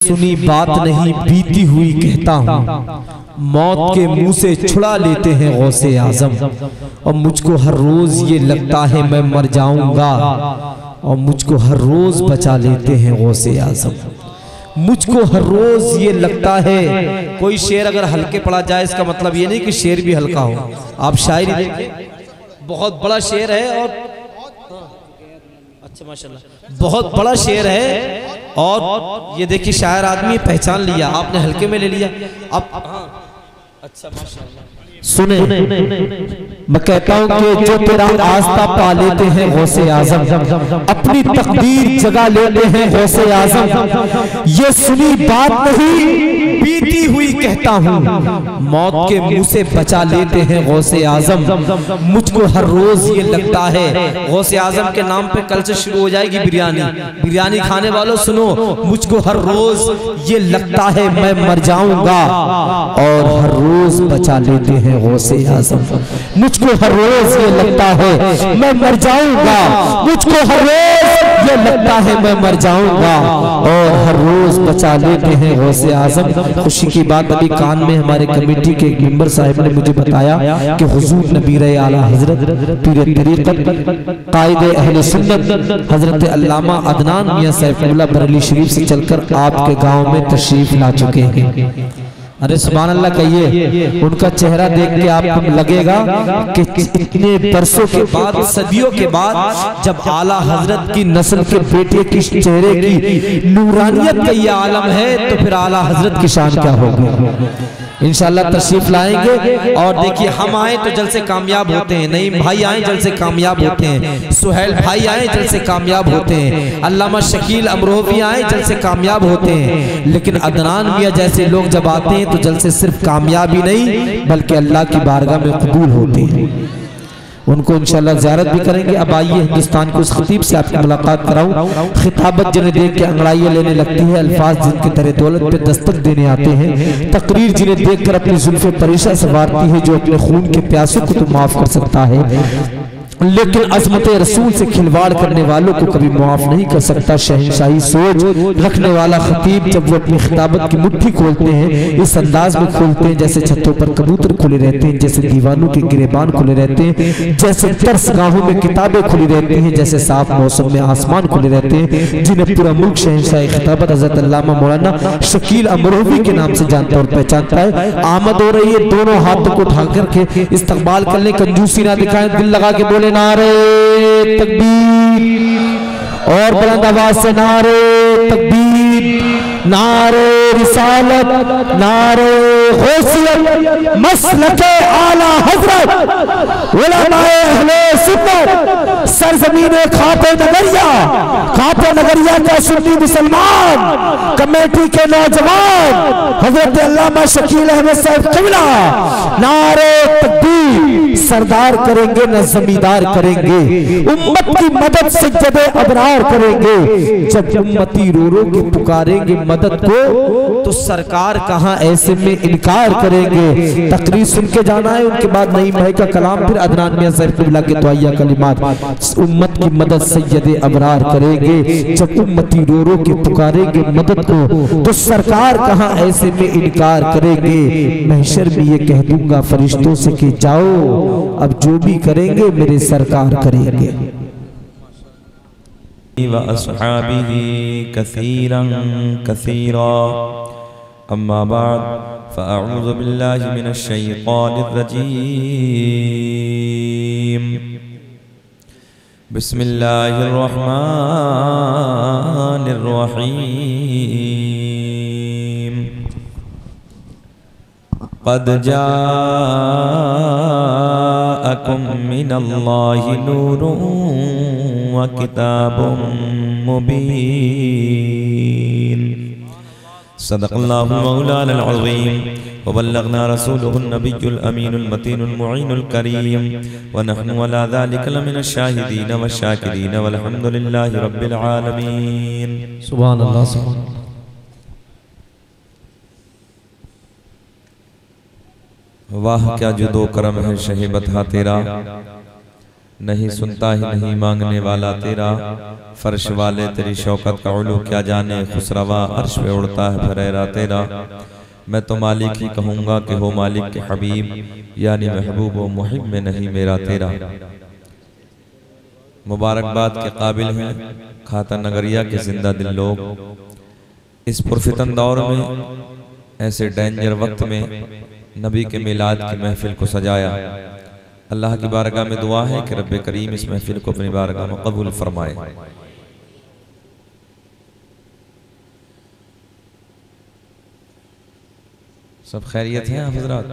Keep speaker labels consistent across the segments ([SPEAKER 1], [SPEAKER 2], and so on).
[SPEAKER 1] सुनी बात नहीं बीती हुई कहता हूँ, मौत के मुंह से छुड़ा लेते हैं गौसे आजम। और मुझको हर रोज ये लगता है मैं मर जाऊंगा, और मुझको हर रोज बचा लेते हैं गौसे आजम। मुझको हर रोज ये लगता है। कोई शेर अगर हल्के पड़ा जाए इसका मतलब ये नहीं कि शेर भी हल्का हो। आप शायरी देखिए, बहुत बड़ा शेर है और अच्छा माशाल्लाह बहुत बड़ा शेर है, और ये देखिए शायर आदमी पहचान लिया, आपने हल्के में ले लिया। अब अच्छा माशाल्लाह सुने, मैं कहता हूं कि जो तेरा आस्था पा लेते हैं गौसे आजम, अपनी तकदीर जगा लेते हैं गौसे आजम। ये सुनी बात नहीं बीती हुई कहता हूं, मौत के मुंह से बचा लेते हैं गौसे आजम। मुझको हर रोज ये लगता है, गौसे आजम के नाम पे कल से शुरू हो जाएगी बिरयानी। बिरयानी खाने वालों सुनो, मुझको हर रोज ये लगता है मैं मर जाऊंगा, और हर रोज बचा लेते हैं गौसे आजम। मुझको हर रोज ये लगता है मैं मर जाऊंगा, मुझको हर रोज ये लगता है मैं मर जाऊंगा, और हर रोज बचा लेते हैं गौसे आजम। खुशी की बात अभी कान में हमारे कमेटी के एक मेंबर साहब ने मुझे बताया कि हुजूर नबी आला हजरत पीर तरीक़त कायदे अहले सुन्नत हजरत अल्लामा अदनान मियां सैफुल्लाह बरेली शरीफ से चलकर आपके गांव में तशरीफ ला चुके हैं। अरे सुभान अल्लाह कहिए। उनका चेहरा देख के आपको लगेगा कि इतने बरसों के बाद, सदियों के बाद, जब आला हजरत की नस्ल के बेटे की चेहरे की नूरानियत का ये आलम है, तो फिर आला हजरत की शान क्या होगी। इंशाअल्लाह तशरीफ लाएंगे। और देखिए, हम आए तो जल से कामयाब होते हैं, नईम भाई आए जल से कामयाब होते हैं, सुहेल भाई आए जल से कामयाब होते हैं, अल्लामा शकील अमरोवी आए जल से कामयाब होते हैं। लेकिन अदनान मियां जैसे लोग जब आते हैं तो जल से सिर्फ कामयाबी नहीं बल्कि अल्लाह की बारगाह में कबूल होते हैं। उनको इंशाअल्लाह ज़ियारत भी करेंगे। अब आइए हिंदुस्तान के उस खतीब से आपकी मुलाकात कराऊं। खिताबत जिन्हें देख के अंगड़ाइयाँ लेने लगती है, अल्फाज जिनके दर दौलत पे दस्तक देने आते हैं, तकरीर जिन्हें देखकर अपनी जुल्फ़े परेशा संवारती है, जो अपने खून के प्यासों को तो माफ कर सकता है लेकिन अजमत रसूल से खिलवाड़ करने वालों को कभी माफ नहीं कर सकता। शहंशाही सोच रखने वाला खतीब जब वो अपनी खिताबत की मुट्ठी खोलते हैं, इस अंदाज में खोलते हैं जैसे छतों पर कबूतर खुले रहते हैं, जैसे दीवानों के गिरेबान खुले रहते हैं, जैसे तरसगाहों में किताबें खुली रहती हैं, जैसे साफ मौसम में आसमान खुले रहते हैं, जिन्हें पूरा मुल्क शहंशाही खिताबत हज़रत अल्लामा मौलाना शकील अमरोवी के नाम से जानता और पहचानता है। आमद हो रही है, दोनों हाथों को उठा करके इस्तकबाल कर ले, कंजूसी ना दिखाएं, दिल लगा के बोले नारे तकबीर, और बुलंद आवाज से नारे तकबीर, नारे रिसालत, नारे गौसियत, मसलके आला हजरत, उलमाए अहले सुन्नत, सरजमीने खापे नगरिया का सुन्नी मुसलमान, कमेटी के नौजवान, हजरत अल्लामा शकील अहमद साहब क़िबला, नारे तकबीर, सरदार करेंगे न जमींदार करेंगे, उम्मत की मदद से जबे अबरार करेंगे। जब उम्मती रो रो के पुकारेंगे मदद को, तो सरकार कहां ऐसे में इनकार करेंगे। तकरीर सुन के जाना है, उनके बाद नईम भाई का कलाम, फिर अदनान मियां सैफुल्लाह के दुआया कलिमात। उम्मत की मदद सैयदे अबरार करेंगे, जब उम्मती रो रो के पुकारेंगे मदद को, तो सरकार कहां ऐसे में इनकार करेंगे। महशर में ये कह दूंगा फरिश्तों से कि जाओ, अब जो भी करेंगे मेरे सरकार करेंगे।
[SPEAKER 2] व अस्हाबिही कसीरन कसीरा, अम्मा बाद फ़अऊज़ु बिल्लाहि मिनश शैतानिर रजीम। बिस्मिल्लाहिर रहमानिर रहीम। क़द जाअकुम मिनल्लाहि नूरुन व किताबुम मुबीन। सदक़ल्लाहु मौलाना अज़ीम व बल्लगना रसूलुहुन नबियुल अमीनुल मतीनुल मुईनुल करीम व नहनु अला ज़ालिका लमिनश शाहिदीन व शाकिरीन वल्हम्दुलिल्लाहि रब्बिल आलमीन।
[SPEAKER 1] सुभान अल्लाह, सुभान अल्लाह।
[SPEAKER 2] वाह क्या जुदो करम है शहीबत हा तेरा, नहीं सुनता ही नहीं मांगने वाला तेरा, फर्श वाले तेरी शौकत का उलू क्या जाने, खुसरवा अर्श पे उड़ता है फरेरा तेरा। मैं तो मालिक ही कहूँगा कि हो मालिक के हबीब, यानी महबूब व मुहिब में नहीं मेरा तेरा। मुबारकबाद के काबिल हैं खाता नगरिया के जिंदा दिल लोग। इस पुरफितन दौर में, ऐसे डेंजर वक्त में नबी के मिलाद की महफिल को सजाया। अल्लाह की बारगाह में दुआ है कि रब्बे करीम इस महफिल को अपनी बारगाह में कबूल फरमाए। सब खैरियत है हज़रात?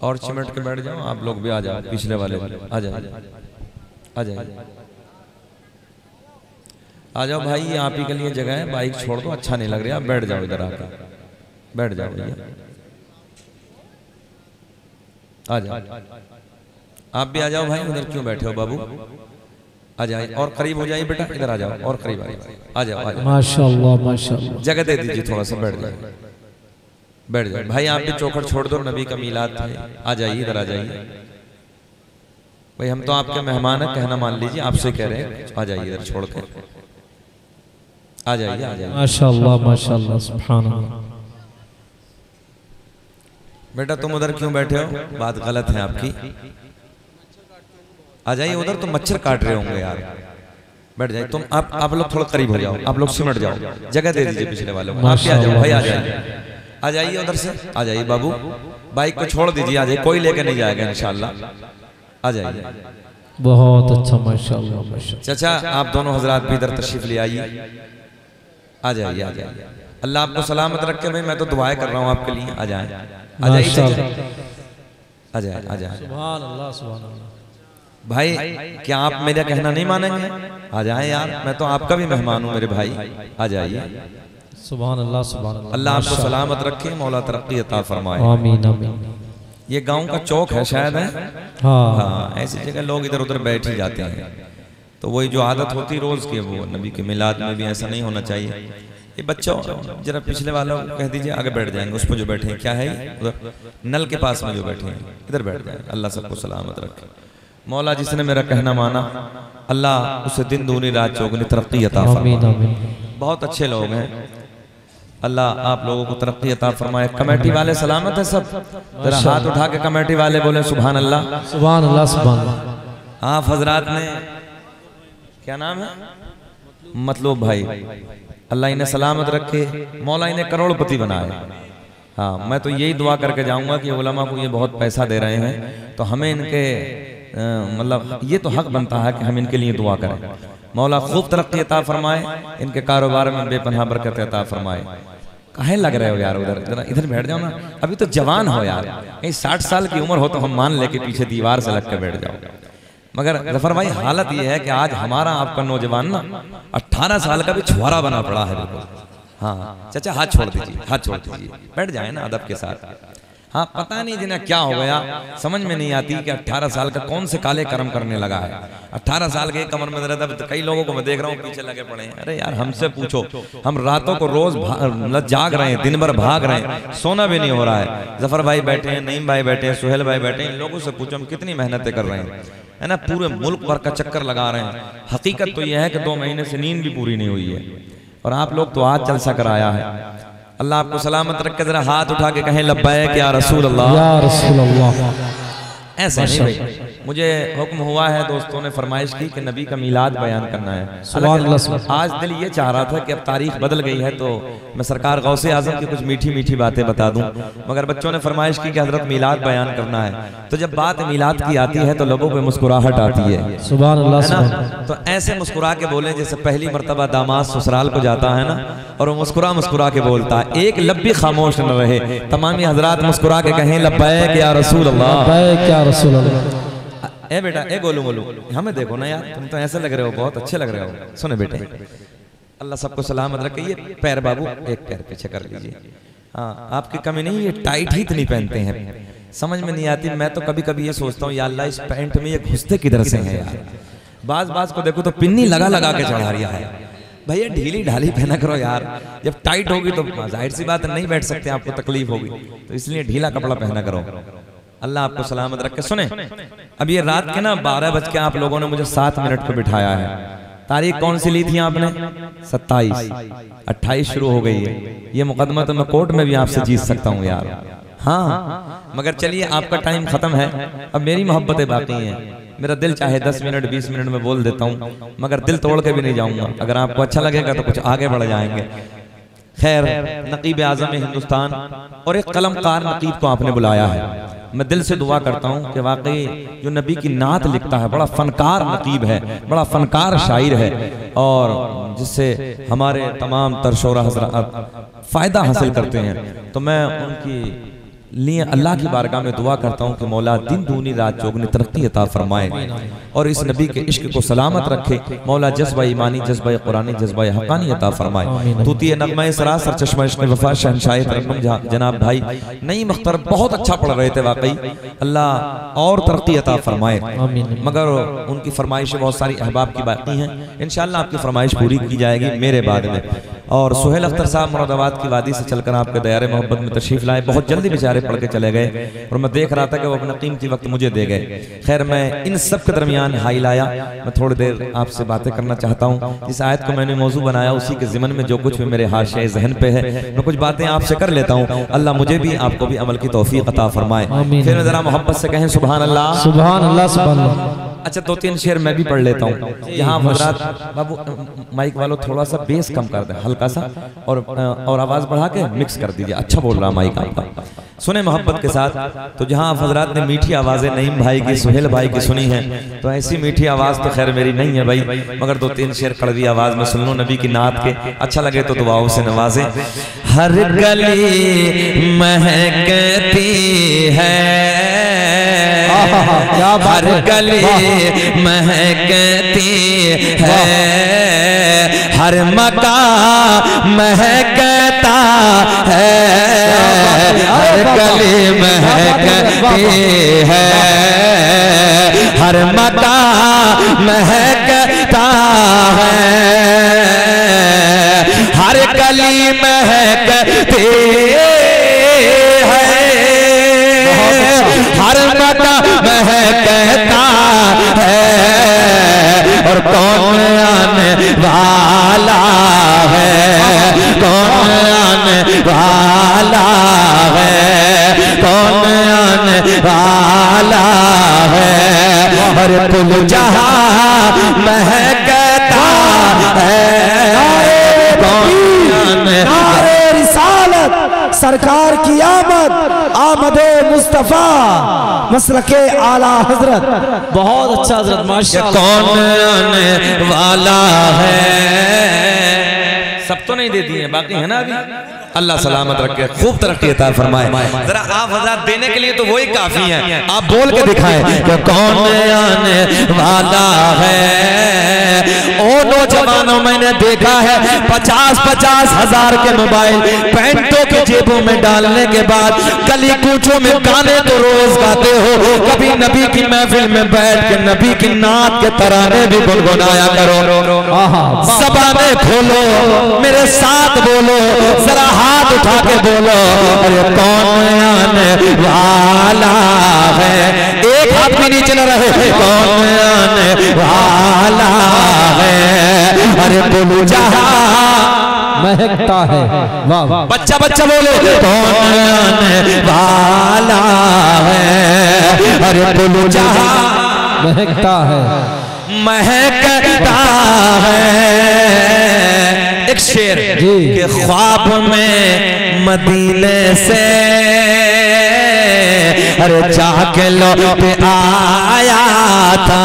[SPEAKER 2] और चिमट के बैठ जाओ, आप लोग भी आ जाओ, पिछले वाले आ जाओ, आ जाओ, आ जाओ भाई, ये आप ही के लिए जगह है। बाइक छोड़ दो, अच्छा नहीं लग रहा, आप बैठ जाओ, इधर आकर बैठ जाओ भैया, आ जाओ, आप भी आ जाओ भाई। उधर क्यों बैठे हो बाबू, आ जाए और करीब हो जाइए बेटा, इधर आ जाओ और करीब आ जाओ, आ जाओ। माशाअल्लाह माशाअल्लाह, जगह दे दीजिए, थोड़ा सा बैठ जाए, बैठ जाए भाई। आप भी चौखट छोड़ दो, नबी का मीलाद है, आ जाइए, इधर आ जाइए भाई। हम तो आपके मेहमान हैं, कहना मान लीजिए, आपसे कह रहे हैं, आ जाइए इधर छोड़ कर, आ जाइए, आ जाइए। माशाअल्लाह माशाअल्लाह, सुभान अल्लाह। बेटा तुम उधर क्यों बैठे हो, बात गलत है आपकी, आ जाइए उधर, तो मच्छर काट रहे होंगे यार, बैठ जाइए तुम। आप लोग थोड़ा करीब हो जाओ, आप लोग सिमट जाओ, जगह दे दीजिए पिछले वालों को। आप भी आ जाओ भाई, आ जाइए, आ जाइए उधर से, आ जाइए बाबू, बाइक को छोड़ दीजिए, आ जाइए, कोई लेके नहीं जाएगा इंशाल्लाह, आ जाइए। बहुत अच्छा माशाअल्लाह माशाअल्लाह। चाचा आप दोनों हजरात भी इधर तशरीफ ले आइए, आ जाइए, आ जाइए। अल्लाह आपको सलामत रखे भाई, मैं तो दुआएं कर रहा हूँ आपके लिए, आ जाए, आ जाइए, आ जाए, आ जाए। सुभान अल्लाह सुभान अल्लाह। भाई क्या आप मेरा कहना नहीं मानेंगे, आ जाए यार, मैं तो आपका भी मेहमान हूँ मेरे भाई, आ जाइए। सुभान अल्लाह सुभान अल्लाह। अल्लाह आपको सलामत रखे, मौला तरक्की अता फरमाए, आमीन आमीन। ये गांव का चौक है शायद, है हाँ, ऐसी जगह लोग इधर उधर बैठ ही जाते हैं, तो वही जो आदत होती रोज की, वो नबी के मिलाद में भी ऐसा नहीं होना चाहिए। ये बच्चों जरा पिछले वालों को कह दीजिए, आगे बैठ जाएंगे, उस पर जो बैठे हैं, क्या है उधर नल के पास में जो बैठे हैं, इधर बैठ जाए। अल्लाह सबको सलामत रखे, मौला जिसने मेरा कहना माना, अल्लाह उसे दिन दूनी रात चौगुनी तरक्की अता फरमाए। बहुत अच्छे लोग हैं, अल्लाह आप लोगों को तरक्की अता फरमाए। कमेटी वाले सलामत है सब, जरा हाथ उठा के कमेटी वाले बोले सुभान अल्लाह सुभान अल्लाह सुभान अल्लाह। आप हजरात ने क्या नाम है, मतलूब भाई, अल्लाह इन्हें सलामत रखे, मौला इन्हें करोड़पति बनाए। हाँ मैं तो यही दुआ करके जाऊंगा कि उलमा को ये बहुत पैसा दे रहे हैं, तो हमें इनके मतलब ये तो हक बनता है कि हम इनके लिए दुआ करें। मौला खूब तरक्की अता फरमाए, इनके कारोबार में बेपनाह बरकत अता फरमाए। काहे लग रहे हो यार, उधर जरा इधर बैठ जाओ ना, अभी तो जवान हो यार, कहीं 60 साल की उम्र हो तो हम मान लेके पीछे दीवार से लग के बैठ जाओ। मगर जफर भाई हालत ये है कि आज हमारा आपका नौजवान ना 18 साल का भी छुआरा बना पड़ा है बिल्कुल। हाँ चाचा हाथ छोड़ दीजिए, हाथ छोड़ दीजिए, बैठ जाए ना अदब के साथ। हाँ पता नहीं जिन्हें क्या हो गया, समझ में नहीं आती कि 18 साल का कौन से काले कर्म करने लगा है। 18 साल के कमर में रहता, तो कई लोगों को मैं देख रहा हूँ पीछे लगे पड़े हैं। अरे यार हमसे पूछो, हम रातों को रोज जाग रहे हैं, दिन भर भाग रहे हैं, सोना भी नहीं हो रहा है। जफर भाई बैठे हैं, नईम भाई बैठे हैं, सुहेल भाई बैठे हैं, इन लोगों से पूछो हम कितनी मेहनतें कर रहे हैं, है ना, पूरे मुल्क भर का चक्कर लगा रहे हैं। हकीकत तो यह है कि 2 महीने से नींद भी पूरी नहीं हुई है, और आप लोग तो आज जलसा कराया है। अल्लाह आपको सलामत रखे, जरा हाथ उठा के कहें लब्बैक या रसूल अल्लाह, या रसूल अल्लाह। ऐसे नहीं भाई, मुझे हुक्म हुआ है, दोस्तों ने फरमाइश की कि नबी का मिलाद बयान करना है। आज दिल ये चाह रहा था कि अब तारीख बदल गई है, तो मैं सरकार गौसे आजम की कुछ मीठी मीठी बातें बता दूं, मगर बच्चों ने फरमाइश की कि हजरत मिलाद बयान करना है। तो जब बात मिलाद की आती है तो लोगों पे मुस्कुराहट आती है, सुभान अल्लाह। तो ऐसे मुस्कुरा के बोले जैसे पहली मर्तबा दामाद ससुराल को जाता है ना, और वो मुस्कुरा मुस्कुरा के बोलता है, एक लब भी खामोश न रहे। तमामी हजरात मुस्कुरा के कहें लब्बैक या रसूल अल्लाह, लब्बैक या रसूल अल्लाह। ए बेटा ए गोलू गोलू, हमें देखो ना यार, तुम तो ऐसे लग रहे हो, बहुत अच्छे लग रहे हो। सुने बेटे, अल्लाह सबको सलामत रखे। ये पैर बाबू एक पैर पीछे कर लीजिए। हाँ आपकी कमी नहीं, ये टाइट ही इतनी पहनते हैं, समझ में नहीं आती। मैं तो कभी कभी ये सोचता हूँ या अल्लाह इस पैंट में ये घुसते किधर से हैं यार। बाज को देखो तो पिन्नी लगा लगा के चढ़ा रिया है। भैया ढीली ढाली पहना करो यार, जब टाइट होगी तो जाहिर सी बात नहीं बैठ सकते, आपको तकलीफ होगी, तो इसलिए ढीला कपड़ा पहना करो। अल्लाह आपको सलामत रखे। सुने, अब ये रात के ना 12 बज के आप लोगों ने मुझे 7 मिनट पे बिठाया है। तारीख कौन सी ली थी आपने? 27, 28 शुरू हो गई है। ये मुकदमा तो मैं कोर्ट में भी आपसे जीत सकता हूँ यार। हाँ, मगर चलिए आपका टाइम खत्म है, अब मेरी मोहब्बतें बाकी हैं। मेरा दिल चाहे 10 मिनट 20 मिनट में बोल देता हूँ, मगर दिल तोड़ के भी नहीं जाऊंगा। अगर आपको अच्छा लगेगा तो कुछ आगे बढ़ जाएंगे। खैर, नकीब आज़म हिंदुस्तान और एक कलमकार नकीब को आपने बुलाया है। मैं दिल से दुआ करता हूँ कि वाकई जो नबी की नात लिखता है, बड़ा फनकार नकीब है, बड़ा फनकार शायर है, और जिससे हमारे तमाम तरशोरा हज़रात फ़ायदा हासिल करते हैं। तो मैं उनकी लिए अल्लाह की बारगाह में दुआ करता हूँ कि मौला दिन दूनी रात चौगनी तरक्की अता फरमाए और इस नबी के इश्क को सलामत रखे। मौला जज्बा ईमानी, जज्बा कुरानी, जज्बा हक़ानी अता फरमाए। तूती नग़मा सरासर चश्मा इश्क़ वफ़ा शहंशाह तरन्नुम जनाब भाई नईम अख्तर बहुत अच्छा पढ़ रहे थे। वाकई अल्लाह और तरक्की अता फरमाए, मगर उनकी फरमाइशें बहुत सारी अहबाब की बाकी हैं। इंशाअल्लाह आपकी फरमाइश पूरी की जाएगी मेरे बाद में। और सुहेल अख्तर साहब मुरादाबाद की वादी से चलकर आपके दयारे मोहब्बत में तशरीफ लाए, बहुत जल्दी बेचारे पढ़ के चले गए और मैं देख रहा था कि वो अपना कीमती वक्त मुझे दे गए। खैर, मैं इन सब के दरमियान हाई लाया, मैं थोड़ी देर आपसे बातें करना चाहता हूँ। इस आयत को मैंने मौजू बनाया, उसी के ज़िमन में जो कुछ भी मेरे हाशिए ज़हन पे है मैं कुछ बातें आपसे कर लेता हूँ। अल्लाह मुझे भी आपको भी अमल की तौफीक अता फरमाए। फिर जरा मोहब्बत से कहें सुभान अल्लाह,
[SPEAKER 1] सुभान अल्लाह, सुभान अल्लाह।
[SPEAKER 2] अच्छा, 2-3 शेर मैं भी पढ़ लेता हूँ। यहाँ हज़रात बाबू माइक वालों थोड़ा सा बेस कम कर दें, हल्का सा, और आवाज़ बढ़ा के मिक्स कर दीजिए। अच्छा बोल रहा माइक आपका, सुने मोहब्बत के साथ। तो जहाँ आप हज़रात ने मीठी आवाज़ें नईम भाई की, सुहेल भाई की सुनी हैं, तो ऐसी मीठी आवाज़ तो खैर मेरी नहीं है भाई, मगर 2-3 शेर कड़वी आवाज़ में सुन लो नबी की नात के। अच्छा लगे तो दुआओं से नवाजें। हर गली महकती है, हर गली महकती है, हर मकान महकता है, हर गली महकती है, हर मकान महकता है, हर गली महकती है, हर मकान महकता है, और कौन आने वाला है, कौन आने वाला है, कौन आने वाला है, और कुल जहां महकता है, कौन आने
[SPEAKER 1] रिसालत सरकार की आमदे मुस्तफा मसलके आला हजरत। बहुत अच्छा हजरत, माशाअल्लाह।
[SPEAKER 2] कौन आने वाला है, सब तो नहीं दे दिए, बाकी है ना अभी। अल्लाह सलामत रखे, खूब तरक्की अता फरमाए। जरा आप हज़रात देने के लिए तो वही काफी है, आप बोल के दिखाएं कि कौन आने वाला है। ओ नौजवानों, मैंने देखा है 50-50 हजार के मोबाइल पैंटों के जेबों में डालने के बाद गली कूचों में गाने तो रोज गाते हो, कभी नबी की महफिल में बैठ के नबी की नात के तराने भी गुनगुनाया करो। ज़बानें खोलो, मेरे साथ बोलो, जरा हाथ उठा के बोलो, अरे कौन आने वाला है। एक हाथ भी नीचे न रहे, कौन आने वाला है, अरे बोलो जहां
[SPEAKER 1] महकता है। वाह वाह,
[SPEAKER 2] बच्चा बच्चा बोलो, कौन आने वाला है, अरे बोलो जहां
[SPEAKER 1] महकता है,
[SPEAKER 2] महकता है। एक शेर के ख्वाब में मदीने से अरे जाके लौट आया था,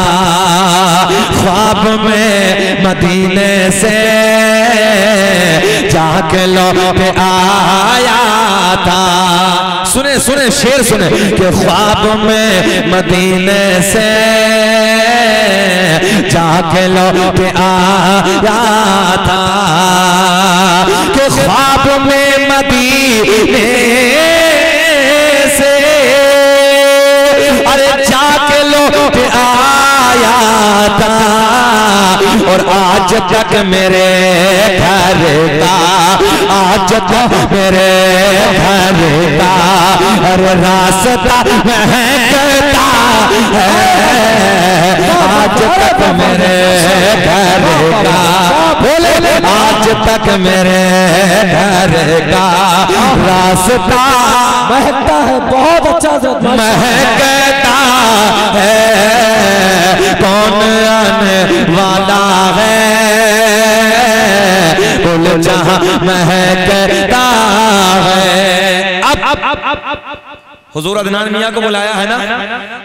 [SPEAKER 2] ख्वाब में मदीने से जाके लौट आया था। सुने सुने शेर सुने कि ख्वाब में मदीने से जाके लौट आया था, कि ख्वाब में मदीने से अरे जाके लौट आया था, और आज तक मेरे घर का आज तक मेरे घर का हर रास्ता महकता है, आज तक मेरे घर का, बोले आज तक मेरे घर का रास्ता
[SPEAKER 1] महकता है। बहुत अच्छा
[SPEAKER 2] महकता है। कौन आने वाला है बोल जहां महकता है। अब हुजूर अदनान मियां को बुलाया है ना,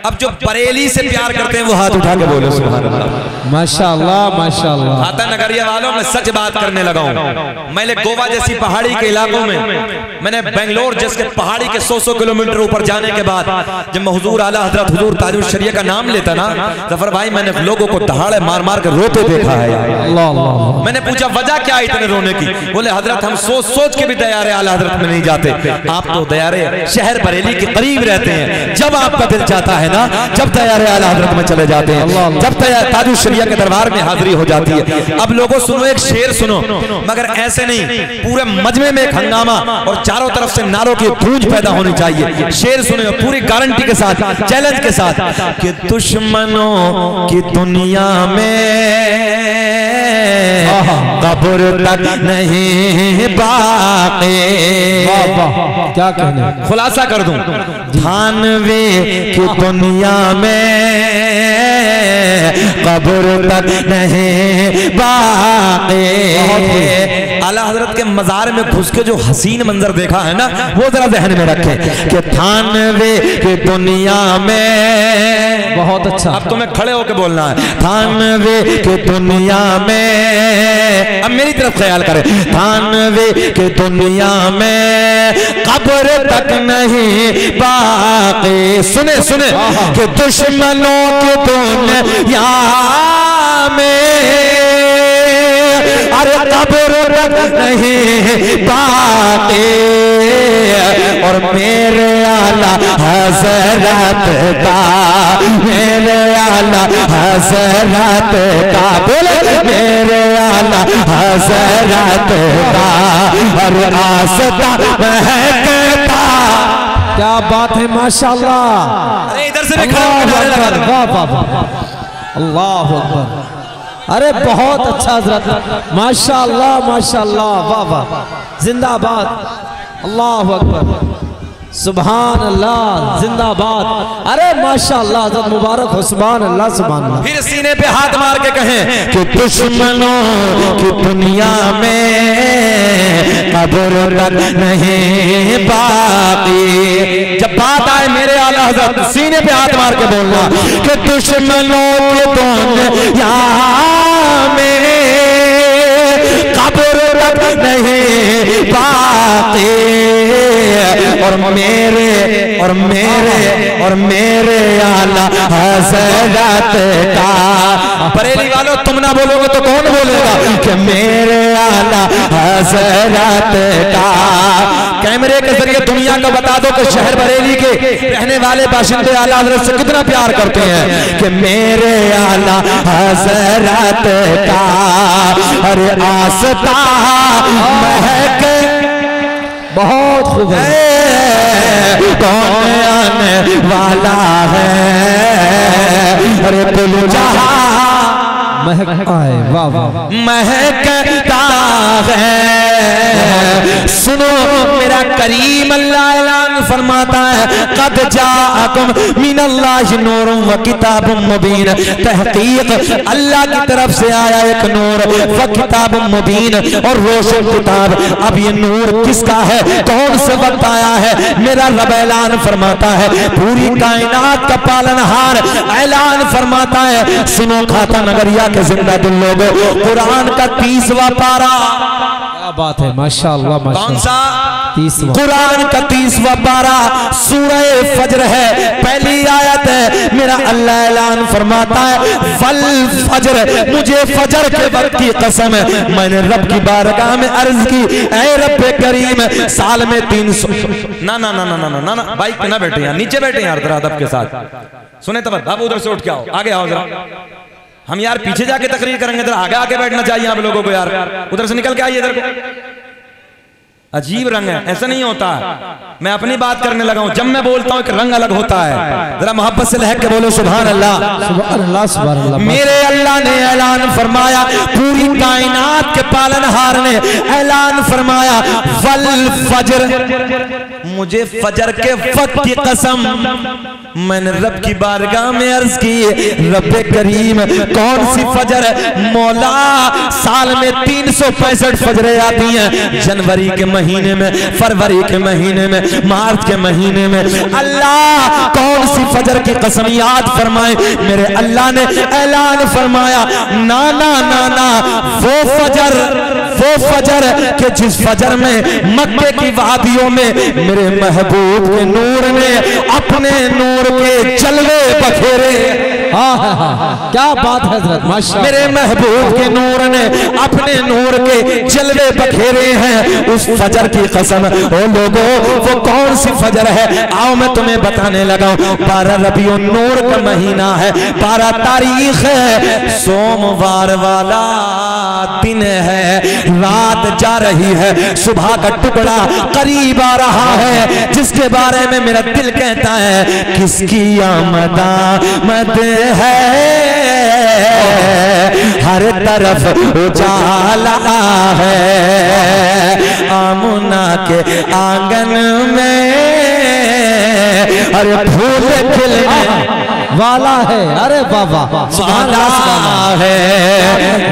[SPEAKER 2] अब जो बरेली से प्यार करते हैं वो हाथ उठा के बोले सुभान अल्लाह।
[SPEAKER 1] माशाअल्लाह माशाअल्लाह।
[SPEAKER 2] आता नगरिया वालों, मैं सच बात करने लगा हूं। मैंने गोवा जैसी पहाड़ी के इलाकों में, मैंने बेंगलोर जैसे पहाड़ी के 100 किलोमीटर ऊपर जाने के बाद जब मैं हुजूर आला हजरत हुजूर ताजुल शरिया का नाम लेता ना जफर भाई, मैंने लोगों को दहाड़े मार मार कर रोते देखा है। मैंने पूछा वजह क्या है इतने रोने की? बोले हजरत हम सोच सोच के भी दयारे आला हजरत में नहीं जाते, आप तो दयारे शहर बरेली के करीब रहते हैं। जब आपका दिल चाहता है ना, जब दयारे आला हजरत में चले जाते हैं, जब ताजुल शरिया के दरबार में हाजिरी हो जाती है। अब लोगों सुनो, एक शेर सुनो, मगर ऐसे नहीं, पूरे मजमे में एक हंगामा और चारों तरफ से नारों की गूंज पैदा होनी चाहिए। शेर सुनो पूरी गारंटी के साथ, चैलेंज के साथ कि दुश्मनों की दुनिया में कब्र तक नहीं बाक़ी।
[SPEAKER 1] क्या कहने,
[SPEAKER 2] खुलासा कर दूं, थानवे की दुनिया में कब्र तक नहीं बाक़ी। आला हजरत के मजार में घुस के जो हसीन मंजर देखा है ना, वो जरा जहन में रखें कि थानवे की दुनिया में,
[SPEAKER 1] बहुत अच्छा।
[SPEAKER 2] अब तुम्हें खड़े होकर बोलना है, थानवे की दुनिया में, अब मेरी तरफ ख्याल करें, थानवे की दुनिया में कब्र तक नहीं बाक़ी। सुने सुने कि दुश्मनों की दुनिया में अरे कब्र तक नहीं बाक़ी। और मेरे आला हज़रत का, मेरे आला हज़रत का, बोले मेरे आला हज़रत का हर रास्ता महकता।
[SPEAKER 1] क्या बात है माशाअल्लाह।
[SPEAKER 2] अरे इधर से भी खड़ा होकर
[SPEAKER 1] वाह वाह वाह, अल्लाह अकबर। अरे बहुत अच्छा हजरत, माशाअल्लाह माशाअल्लाह, वाह वाह, जिंदाबाद, अल्लाह अकबर, सुभान अल्लाह, जिंदाबाद। अरे माशाअल्लाह, हजरत मुबारक हो, सुभान अल्लाह सुभान अल्लाह।
[SPEAKER 2] फिर सीने पे हाथ मार के कहें कि दुश्मनों की दुनिया में कब्र तक नहीं बाक़ी। जब बात आए मेरे आला हज़रत, सीने पे हाथ मार के बोलना कि दुश्मनों की दुनिया में कब्र तक नहीं बाक़ी। और मेरे आला हज़रत का, बरेली वालों तुम ना बोलोगे तो कौन बोलेगा कि मेरे आला हज़रत का। कैमरे के जरिए दुनिया को बता दो कि शहर बरेली के रहने वाले बाशिंदे आला हज़रत से कितना प्यार करते हैं कि मेरे आला हज़रत का हर आस्था महक।
[SPEAKER 1] बहुत खूब है।
[SPEAKER 2] कौन आने वाला है अरे पुल जहां
[SPEAKER 1] महकता है, वाह वाह,
[SPEAKER 2] महकता है। सुनो मेरा करीम अल्लाह ऐलान फरमाता है, कद जाअकुम मिनल्लाहि नूरुन व किताबुम मुबीन। तहकीक अल्लाह की तरफ से आया एक नूर व किताबुम मुबीन, और रोशन किताब। अब ये नूर किसका है, कौन से वक्त आया है? मेरा रब ऐलान फरमाता है, पूरी कायनात का पालनहार ऐलान फरमाता है। सुनो खाता नगरिया के जिंदा दिल लोगों, कुरान का 30वां पारा।
[SPEAKER 1] क्या बात है माशाअल्लाह माशाअल्लाह।
[SPEAKER 2] कौन सा?
[SPEAKER 1] 30वां।
[SPEAKER 2] कुरान का 30वां पारा सूरह फज्र है, पहली आयत है। मेरा अल्लाह ऐलान फरमाता है, फल फज्र, मुझे फजर के वक्त की कसम है। मैंने रब की बारगाह में अर्ज की, ऐ रब करीम, साल में 300 ना ना ना ना ना ना ना, बाइक पे ना बैठे यार, नीचे बैठे यार जरा अदब के साथ। सुने तब आप उधर से उठ के आओ, आगे आओ जरा। हम यार पीछे जाके तकरीर करेंगे, जरा आगे आके बैठना चाहिए आप लोगों को यार। उधर से निकल के आइए इधर को। अजीब रंग है, ऐसा नहीं होता। मैं अपनी बात करने लगा हूं, जब मैं बोलता हूं एक रंग अलग होता है। जरा मोहब्बत से लहक के बोलो सुभान अल्लाह।
[SPEAKER 1] सुभान अल्लाह, सुभान अल्लाह।
[SPEAKER 2] मेरे अल्लाह ने ऐलान फरमाया, पूरी कायनात के पालनहार ने ऐलान फरमाया, वल फजर, मुझे फजर के वक्त की कसम। मैंने रब की बारगाह में अर्ज की, रब करीम कौन सी फजर? मौला साल में 365 फजरें आती हैं, जनवरी के महीने में, फरवरी के महीने में, मार्च के महीने में। अल्लाह कौन सी फजर की कसम? याद फरमाए। मेरे अल्लाह ने ऐलान फरमाया, ना ना ना ना, वो फजर के जिस फजर में मक्के की वादियों में मेरे महबूब के नूर ने अपने नूर के जलवे बखेरे।
[SPEAKER 1] क्या बात है हजरत, माशाअल्लाह।
[SPEAKER 2] मेरे महबूब के नूर ने अपने नूर के जलवे बखेरे हैं। उस फजर की कसम। ओ लोगों, वो कौन सी फजर है? आओ मैं तुम्हें बताने लगा हूं। 12 रबीउन नूर का महीना है, 12 तारीख है, सोमवार वाला दिन है। रात जा रही है, सुबह का टुकड़ा करीब आ रहा है, जिसके बारे में मेरा दिल कहता है किसकी आमद है, हर तरफ उजाला है। आमुना के आंगन में अरे फूल खिलने
[SPEAKER 1] वाला है। अरे बाबा,
[SPEAKER 2] वाला है।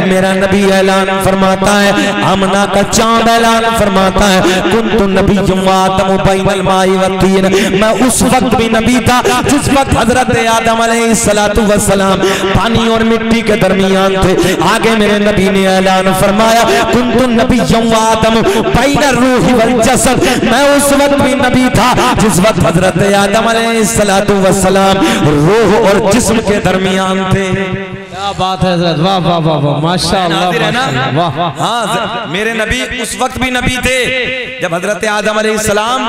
[SPEAKER 2] मेरा नबी ऐलान फरमाता है, आमना का चांद ऐलान फरमाता है, कुन्तु नबिय्युम व आदमु बैनल माई व तीन। मैं उस वक्त भी नबी था जिस वक्त हजरत आदम अलैहिस्सलातु वस्सलाम पानी और मिट्टी के दरमियान थे। आगे मेरे नबी ने ऐलान फरमाया, कुन्तु नबिय्युम व आदमु बैनर रूहि वल जसद। मैं उस वक्त भी नबी था जिस वक्त हजरत आदम अलैहिस्सलातु वस्सलाम रूह और जिस्म के दरमियान थे।
[SPEAKER 1] क्या बात है हजरत, वाह वाह वाह वाह, माशाअल्लाह, वाह।
[SPEAKER 2] हाँ, मेरे नबी उस वक्त भी नबी थे जब हजरत आदम अलैहिस्सलाम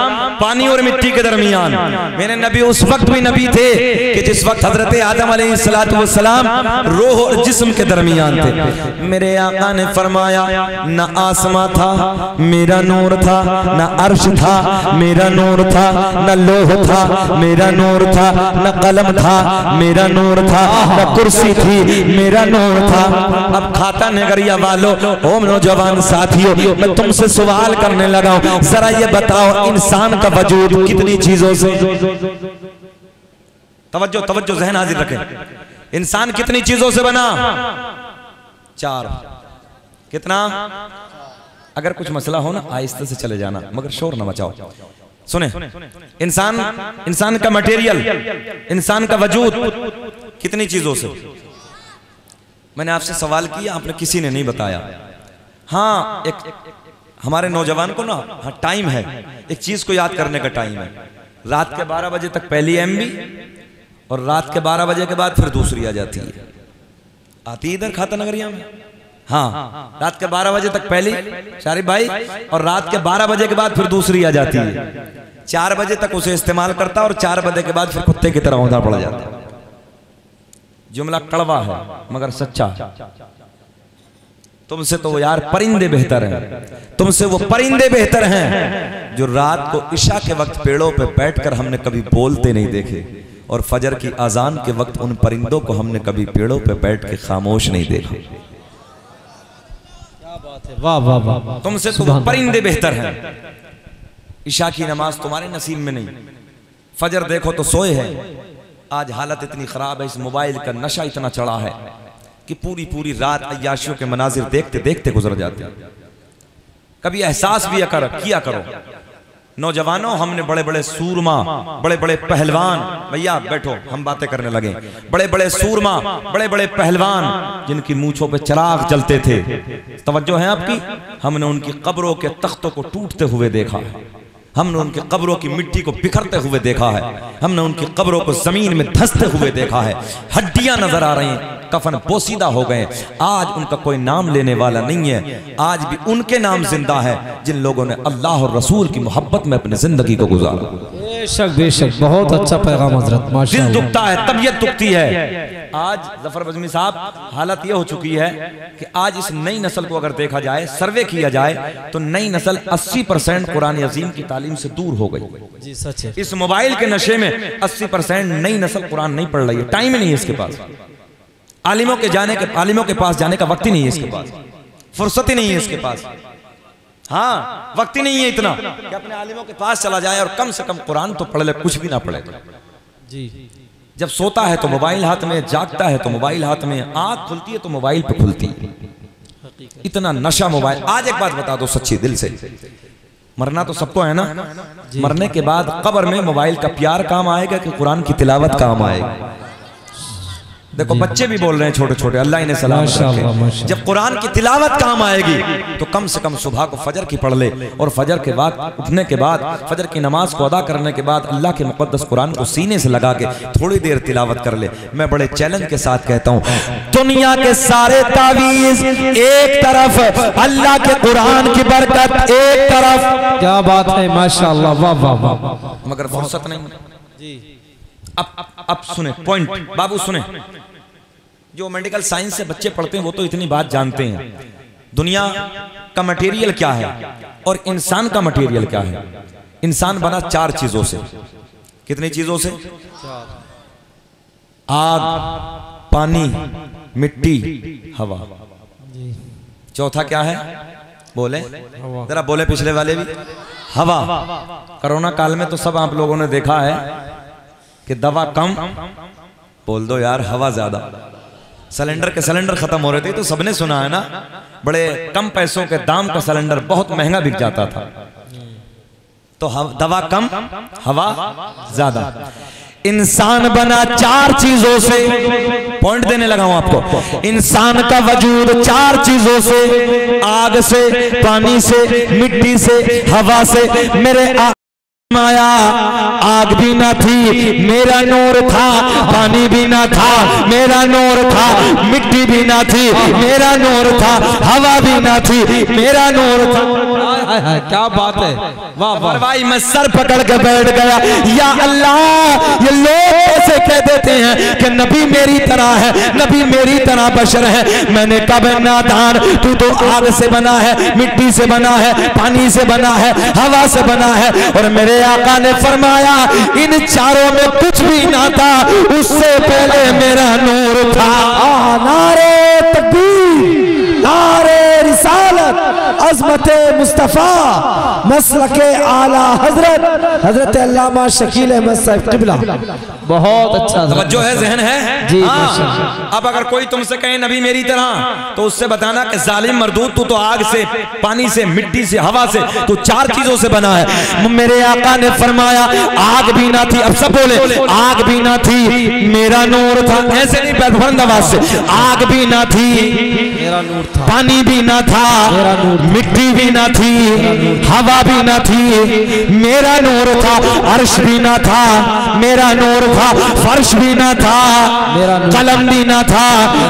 [SPEAKER 2] पानी और मिट्टी के दरमियान। मेरे नबी उस वक्त भी नबी थे कि जिस वक्त हजरत आदम अलैहिस्सलातु वस्सलाम रूह और जिस्म के दरमियान थे। मेरे आका ने फरमाया, न आसमां था मेरा नूर था, न अर्श था मेरा नूर था, न लोह था मेरा नूर था, न कलम था मेरा नूर था, न कुर्सी थी मेरा नूर था। अब खाता नगरिया वालों, ओ नौजवान साथियों, मैं तुमसे सवाल करने लगा हूं, जरा ये बताओ इंसान का वजूद कितनी चीजों से? तवज्जो तवज्जो, ज़हन हाजिर रखें। इंसान कितनी चीजों से बना? 4। कितना? अगर कुछ मसला हो ना आहिस्ते से चले जाना, मगर शोर ना मचाओ। सुने, इंसान का मटेरियल, इंसान का वजूद कितनी चीजों से? मैंने आपसे सवाल किया, आपने किसी ने नहीं बताया। हाँ, एक हमारे नौजवान को ना, हाँ टाइम है, एक चीज को याद करने का टाइम है। रात के 12 बजे तक पहली MB और रात के 12 बजे के बाद फिर दूसरी आ जाती है। आती है इधर खाता नगरिया में? हाँ, रात के 12 बजे तक पहली शारिफ भाई, और रात के 12 बजे के बाद फिर दूसरी आ जाती है। 4 बजे तक उसे इस्तेमाल करता और 4 बजे के बाद फिर कुत्ते की तरह औंधा पड़ जाता है। जुमला कड़वा है मगर सच्चा। तुमसे तो यार परिंदे बेहतर हैं, तुमसे वो परिंदे बेहतर हैं जो रात को इशा के वक्त पेड़ों पे बैठकर हमने कभी बोलते नहीं देखे, और फजर की अजान के वक्त उन परिंदों को हमने कभी पेड़ों पे बैठ के खामोश नहीं देखा।
[SPEAKER 1] वाह वाह वाह,
[SPEAKER 2] तुमसे तो परिंदे बेहतर हैं। इशा की नमाज तुम्हारे नसीब में नहीं, फजर देखो तो सोए हैं। आज हालत इतनी खराब है, इस मोबाइल का नशा इतना चढ़ा है कि पूरी पूरी रात अय्याशियों के मनाजिर देखते देखते गुजर जाते हैं। कभी एहसास भी किया करो नौजवानों, हमने बड़े बड़े सूरमा, बड़े बड़े पहलवान, भैया बैठो हम बातें करने लगे, बड़े बड़े सूरमा, बड़े बड़े पहलवान जिनकी मूंछों पे चिराग जलते थे, तवज्जो है आपकी, हमने उनकी कब्रों के तख्तों को टूटते हुए देखा है, हमने उनकी कब्रों की मिट्टी को बिखरते हुए देखा है, हमने उनकी कब्रों को जमीन में धंसते हुए देखा है, हड्डियां नजर आ रही हैं, कफन पोसीदा हो गए। आज उनका कोई नाम लेने वाला नहीं है। आज भी उनके नाम जिंदा है जिन लोगों ने अल्लाह और रसूल की मोहब्बत में अपनी जिंदगी को गुजारा।
[SPEAKER 1] बेशक बेशक, बहुत अच्छा पैगाम हजरत, माशाअल्लाह।
[SPEAKER 2] दिल दुखता है, तबीयत दुखती है। आज जफर बजमी साहब हालत यह हो चुकी है कि आज इस नई नस्ल को अगर देखा जाए, सर्वे किया जाए, तो नई नस्ल 80% कुरान अजीम की तालीम से दूर हो गई।
[SPEAKER 1] जी सच है।
[SPEAKER 2] इस मोबाइल के नशे में 80% नई नस्ल कुरान नहीं पढ़ रही है। टाइम ही नहीं है इसके पास, आलिमों के पास जाने का वक्त ही नहीं है इसके पास, फुर्सत ही नहीं है इसके पास। हाँ, वक्त ही नहीं है इतना कि अपने आलिमों के पास चला जाए और कम से कम कुरान तो पढ़ ले, कुछ भी ना पढ़े।
[SPEAKER 1] जी,
[SPEAKER 2] जब सोता है तो मोबाइल हाथ में, जागता है तो मोबाइल हाथ में, आंख खुलती है तो मोबाइल पे खुलती है। इतना नशा मोबाइल। आज एक बात बता दो सच्ची दिल से, मरना तो सबको है ना, मरने के बाद कब्र में मोबाइल का प्यार काम आएगा कि कुरान की तिलावत काम आएगा? देखो बच्चे भी बोल रहे हैं छोटे छोटे, अल्लाह इन्हें सलामत रखे। जब कुरान की तिलावत काम आएगी तो कम से कम सुबह को फजर की पढ़ ले, और फजर के बाद उठने के बाद, फजर की नमाज को अदा करने के बाद अल्लाह के मुकद्दस कुरान को सीने से लगा के थोड़ी देर तिलावत कर ले। मैं बड़े चैलेंज के साथ कहता हूँ, दुनिया के सारे तावीज एक तरफ, अल्लाह के कुरान की बरकत एक तरफ।
[SPEAKER 1] क्या बात है, माशाअल्लाह, वाह वाह वाह।
[SPEAKER 2] मगर फुर्सत नहीं जी। अब सुने पॉइंट बाबू, सुने। जो मेडिकल साइंस से बच्चे पढ़ते हैं वो तो इतनी बात जानते हैं, दुनिया का मटेरियल क्या है और इंसान का मटेरियल क्या है। इंसान बना 4 चीजों से। कितनी चीजों से? आग, पानी, मिट्टी, हवा। चौथा क्या है? बोले जरा, बोले पिछले वाले भी। हवा। कोरोना काल में तो सब आप लोगों ने देखा है कि दवा कम, बोल दो यार हवा ज्यादा। सिलेंडर के सिलेंडर खत्म हो रहे थे तो सबने सुना है ना, बड़े कम पैसों के दाम का सिलेंडर बहुत महंगा बिक जाता था। तो दवा कम, हवा ज्यादा। इंसान बना 4 चीजों से। पॉइंट देने लगा हूं आपको। इंसान का वजूद 4 चीजों से, आग से, पानी से, मिट्टी से, हवा से। मेरे माया आग भी ना थी, मेरा नूर था। पानी भी ना था, मेरा नूर था। मिट्टी भी ना थी, मेरा नूर था। हवा भी ना थी, मेरा नूर था।
[SPEAKER 1] क्या बात है, वाह वाह
[SPEAKER 2] भाई। मैं सर पकड़ के बैठ गया, या अल्लाह, ये लोग ऐसे कह देते हैं कि नबी मेरी तरह है, नबी मेरी तरह बशर है। मैंने कब नादान, तू तो आग से बना है, मिट्टी से बना है, पानी से बना है, हवा से बना है। और मेरे आका ने फरमाया इन चारों में कुछ भी ना था, उससे पहले मेरा नूर था।
[SPEAKER 1] नारे तकबीर, नारे रिसालत, अज़मते मुस्तफ़ा, मसलके आला हजरत, हजरत अल्लामा शकील अहमद साहब क़िबला। बहुत अच्छा
[SPEAKER 2] तवज्जो है, ज़हन है
[SPEAKER 1] जी।
[SPEAKER 2] अब अगर कोई तुमसे कहे नबी मेरी तरह, तो उससे बताना कि जालिम मरदूद, तू तो आग से, पानी से, मिट्टी से, हवा से, तू 4 चीजों से बना है। मेरे आका ने फरमाया आग भी ना थी। अब सब बोले आग भी ना थी, मेरा नूर था। ऐसे नहीं, बुलंद आवाज से। आग भी ना थी,
[SPEAKER 1] मेरा नूर था।
[SPEAKER 2] पानी भी ना था,
[SPEAKER 1] मेरा नूर था।
[SPEAKER 2] मिट्टी भी ना थी, हवा भी ना थी, मेरा नूर था। अर्श भी ना था, मेरा नूर था। फर्श भी ना था,
[SPEAKER 1] मेरा नूर।
[SPEAKER 2] कलम भी ना था,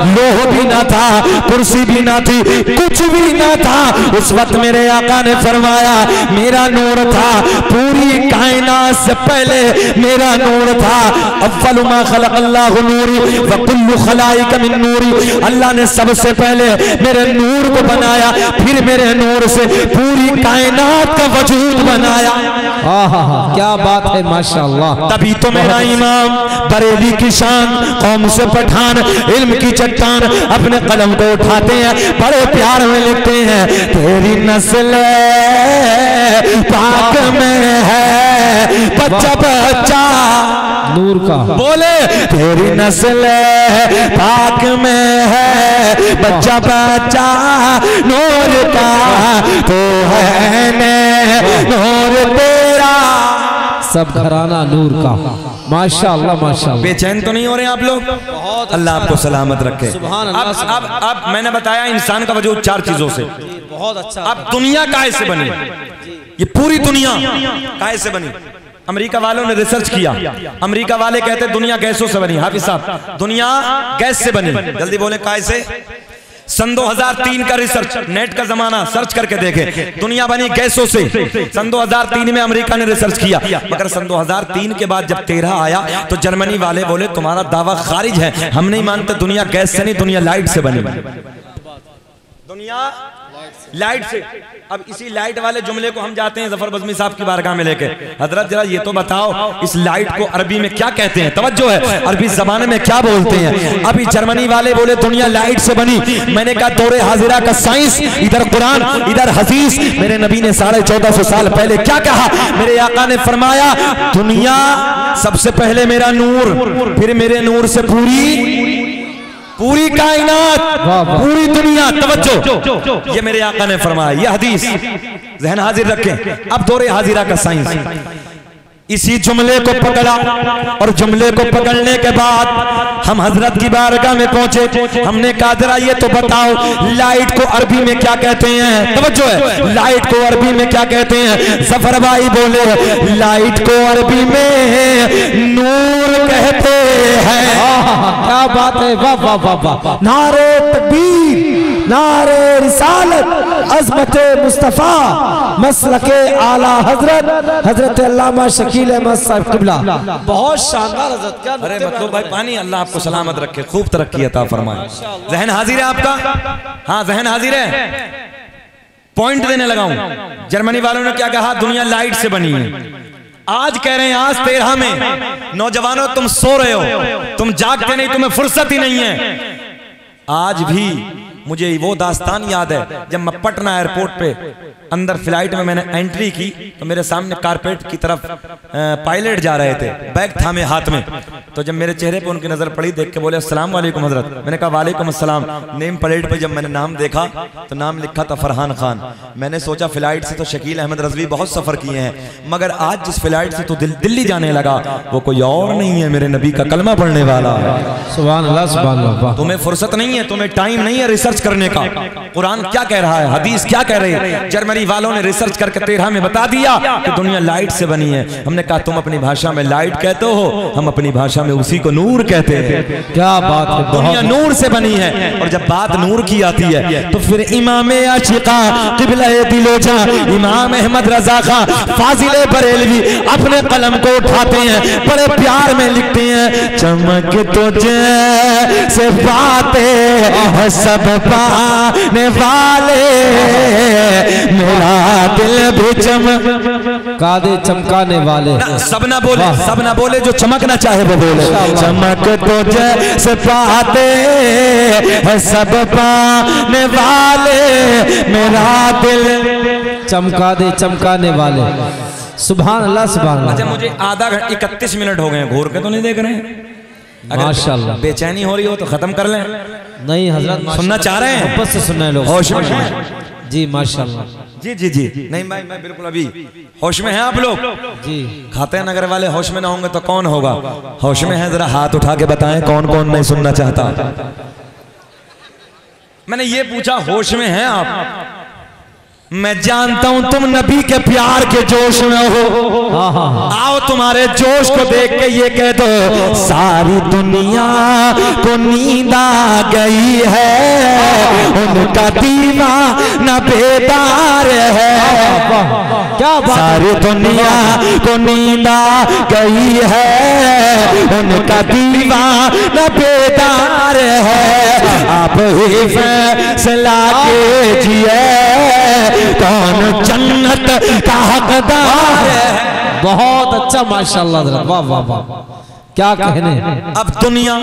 [SPEAKER 2] लोह भी ना था, कुर्सी भी ना थी, कुछ भी ना था। उस वक्त मेरे आका ने फरमाया मेरा नूर था। पूरी कायनात से पहले मेरा नूर था। अव्वल मा खलक़ल्लाहु नूरी व कुल्लु खलाइक मिन नूरी। अल्लाह ने सबसे पहले मेरे नूर को बनाया, फिर मेरे नूर से पूरी कायनात का वजूद बनाया।
[SPEAKER 1] क्या बात है, माशाअल्लाह।
[SPEAKER 2] तभी तो मेरा इमाम बरेली की शान, कौम से पठान, इल्म की चट्टान, अपने कलम को उठाते हैं, बड़े प्यार में लिखते हैं तेरी नस्ल पाक में है बच्चा बच्चा
[SPEAKER 1] नूर का।
[SPEAKER 2] बोले तेरी नस्ल पाक में है बच्चा बच्चा नूर का, तो है ने नूर तेरा।
[SPEAKER 1] सब घराना नूर का। माशाअल्लाह माशाअल्लाह।
[SPEAKER 2] बेचैन तो नहीं हो रहे आप लोग? अल्लाह आपको सलामत रखे। अब मैंने बताया इंसान का वजूद 4 चीजों से।
[SPEAKER 1] बहुत अच्छा।
[SPEAKER 2] अब दुनिया काहे से बनी? ये पूरी दुनिया काहे से बनी? अमेरिका वालों ने रिसर्च किया। अमेरिका वाले कहते दुनिया गैसों से बनी। हाफिज साहब, दुनिया गैस से बनी। जल्दी बोले काहे से? सन 2003 का रिसर्च, नेट का जमाना, सर्च करके देखे, दुनिया बनी गैसों से। सन 2003 में अमेरिका ने रिसर्च किया, मगर सन 2003 के बाद जब 13 आया तो जर्मनी वाले बोले तुम्हारा दावा खारिज है, हम नहीं मानते, दुनिया गैस से नहीं, दुनिया लाइट से बनी, दुनिया लाइट से। अब इसी लाइट वाले जुमले को हम जाते हैं जफर बज़मी साहब की बारगाह में लेके, हजरत जरा ये तो बताओ इस लाइट को अरबी में क्या कहते हैं, तवज्जो है, अरबी जबान में क्या बोलते हैं। अभी जर्मनी वाले बोले दुनिया लाइट से बनी, मैंने कहा दौरे हाजिरा का साइंस, इधर कुरान इधर हदीस। मेरे नबी ने 1450 साल पहले क्या कहा, मेरे आका ने फरमाया दुनिया सबसे पहले मेरा नूर, फिर मेरे नूर से पूरी कायनात, पूरी दुनिया। तवज्जो, ये मेरे आका ने फरमाया, ये हदीस ज़हन हाजिर रखें। अब दौरे हाजिरा का साइंस, इसी जुमले को पकड़ा और जुमले को पकड़ने के बाद हम हजरत की बारगाह में पहुंचे। हमने कहा जरा ये तो बताओ लाइट को अरबी में क्या कहते हैं, तवज्जो है, लाइट को अरबी में क्या कहते हैं। जफर भाई बोले लाइट को अरबी में नूर कहते हैं।
[SPEAKER 1] क्या बात है, वाह वाह वाह वाह, नारे तकबीर, नारे रिसालत, अज़मत मुस्तफ़ा, मसलके आला हजरत हजरत अल्लामा शकील अहमद साहब किबला। बहुत शानदार हजरत, क्या
[SPEAKER 2] अरे मतलब भाई पानी, अल्लाह आपको सलामत रखे, खूब तरक्की अता फरमाए। जहन हाजिर है आपका, हाँ जहन हाजिर है। पॉइंट देने लगा हूं, जर्मनी वालों ने क्या कहा, दुनिया लाइट से बनी है। आज कह रहे हैं आज 13 में नौजवानों तुम सो रहे हो, तुम जागते नहीं, तुम्हें फुर्सत ही नहीं है। आज भी मुझे वो दास्तान याद है जब मैं पटना एयरपोर्ट पे अंदर फ्लाइट में मैंने एंट्री की तो मेरे सामने कारपेट की तरफ पायलट जा रहे थे, बैग थामे हाथ में। तो जब मेरे चेहरे पे उनकी नजर पड़ी, देख के बोले अस्सलाम वालेकुम हजरत। मैंने कहा वालेकुम अस्सलाम। नेम प्लेट पे जब मैंने नाम देखा तो नाम लिखा था फरहान खान। मैंने सोचा फ्लाइट से तो शकील अहमद रजवी बहुत सफर किए हैं, मगर आज जिस फ्लाइट से तो दिल्ली जाने लगा वो कोई और नहीं है, मेरे नबी का कलमा पढ़ने वाला।
[SPEAKER 1] सुभान अल्लाह, सुभान अल्लाह।
[SPEAKER 2] तुम्हें फुर्सत नहीं है, तुम्हें टाइम नहीं है रिसर्च करने का, कुरान क्या कह रहा है, हदीस क्या कह रही है। जर्मनी वालों ने रिसर्च करके 13 में बता दिया कि दुनिया लाइट से बनी है। हमने कहा तुम अपनी भाषा में लाइट कहते हो, हम अपनी भाषा में उसी को नूर कहते हैं।
[SPEAKER 1] क्या बात है,
[SPEAKER 2] दुनिया नूर से बनी है। और जब बात नूर की आती है तो फिर इमाम आशिका क़िबला दिलोजा इमाम अहमद रजा खां फाजिल बरेलवी अपने कलम को उठाते हैं, बड़े प्यार में लिखते हैं, चमक तुझे से बातें सब पाने वाले, मेरा दिल भी
[SPEAKER 1] चमका दे चमकाने वाले।
[SPEAKER 2] सब ना बोले, सब ना बोले, जो चमकना चाहे वो बोले। चमक तो जैसे पाते हैं सब पाने वाले, मेरा दिल
[SPEAKER 1] चमका दे चमकाने वाले। सुभान अल्लाह, सुभान अल्लाह।
[SPEAKER 2] अच्छा मुझे आधा घंटा 31 मिनट हो गए, घूर के तो नहीं देख रहे हैं?
[SPEAKER 1] माशाल्लाह,
[SPEAKER 2] बेचैनी हो रही हो तो खत्म कर लें।
[SPEAKER 1] नहीं हजरत,
[SPEAKER 2] सुनना चाह रहे हैं,
[SPEAKER 1] बस से सुनने लोग
[SPEAKER 2] होश में
[SPEAKER 1] जी, माशाल्लाह।
[SPEAKER 2] जी जी जी, नहीं भाई मैं बिल्कुल अभी होश में हैं आप लोग
[SPEAKER 1] जी।
[SPEAKER 2] खाते नगर वाले होश में ना होंगे तो कौन होगा? होश में है, जरा हाथ उठा के बताएं कौन कौन नहीं सुनना चाहता। मैंने ये पूछा होश में हैं आप? मैं जानता हूं तुम नबी के प्यार के जोश में हो। आओ तुम्हारे जोश को देख के ये कह दो, सारी दुनिया को नींद आ गई है, उनका दीवाना बेदार है। क्या बात, सारी दुनिया को नींद आ गई है, उनका दीवाना बेदार है। आप ही फैसला कीजिए कौन जन्नत का हकदार है।
[SPEAKER 1] बहुत अच्छा, माशाल्लाह, वाह वाह वाह, क्या कहने।
[SPEAKER 2] अब दुनिया,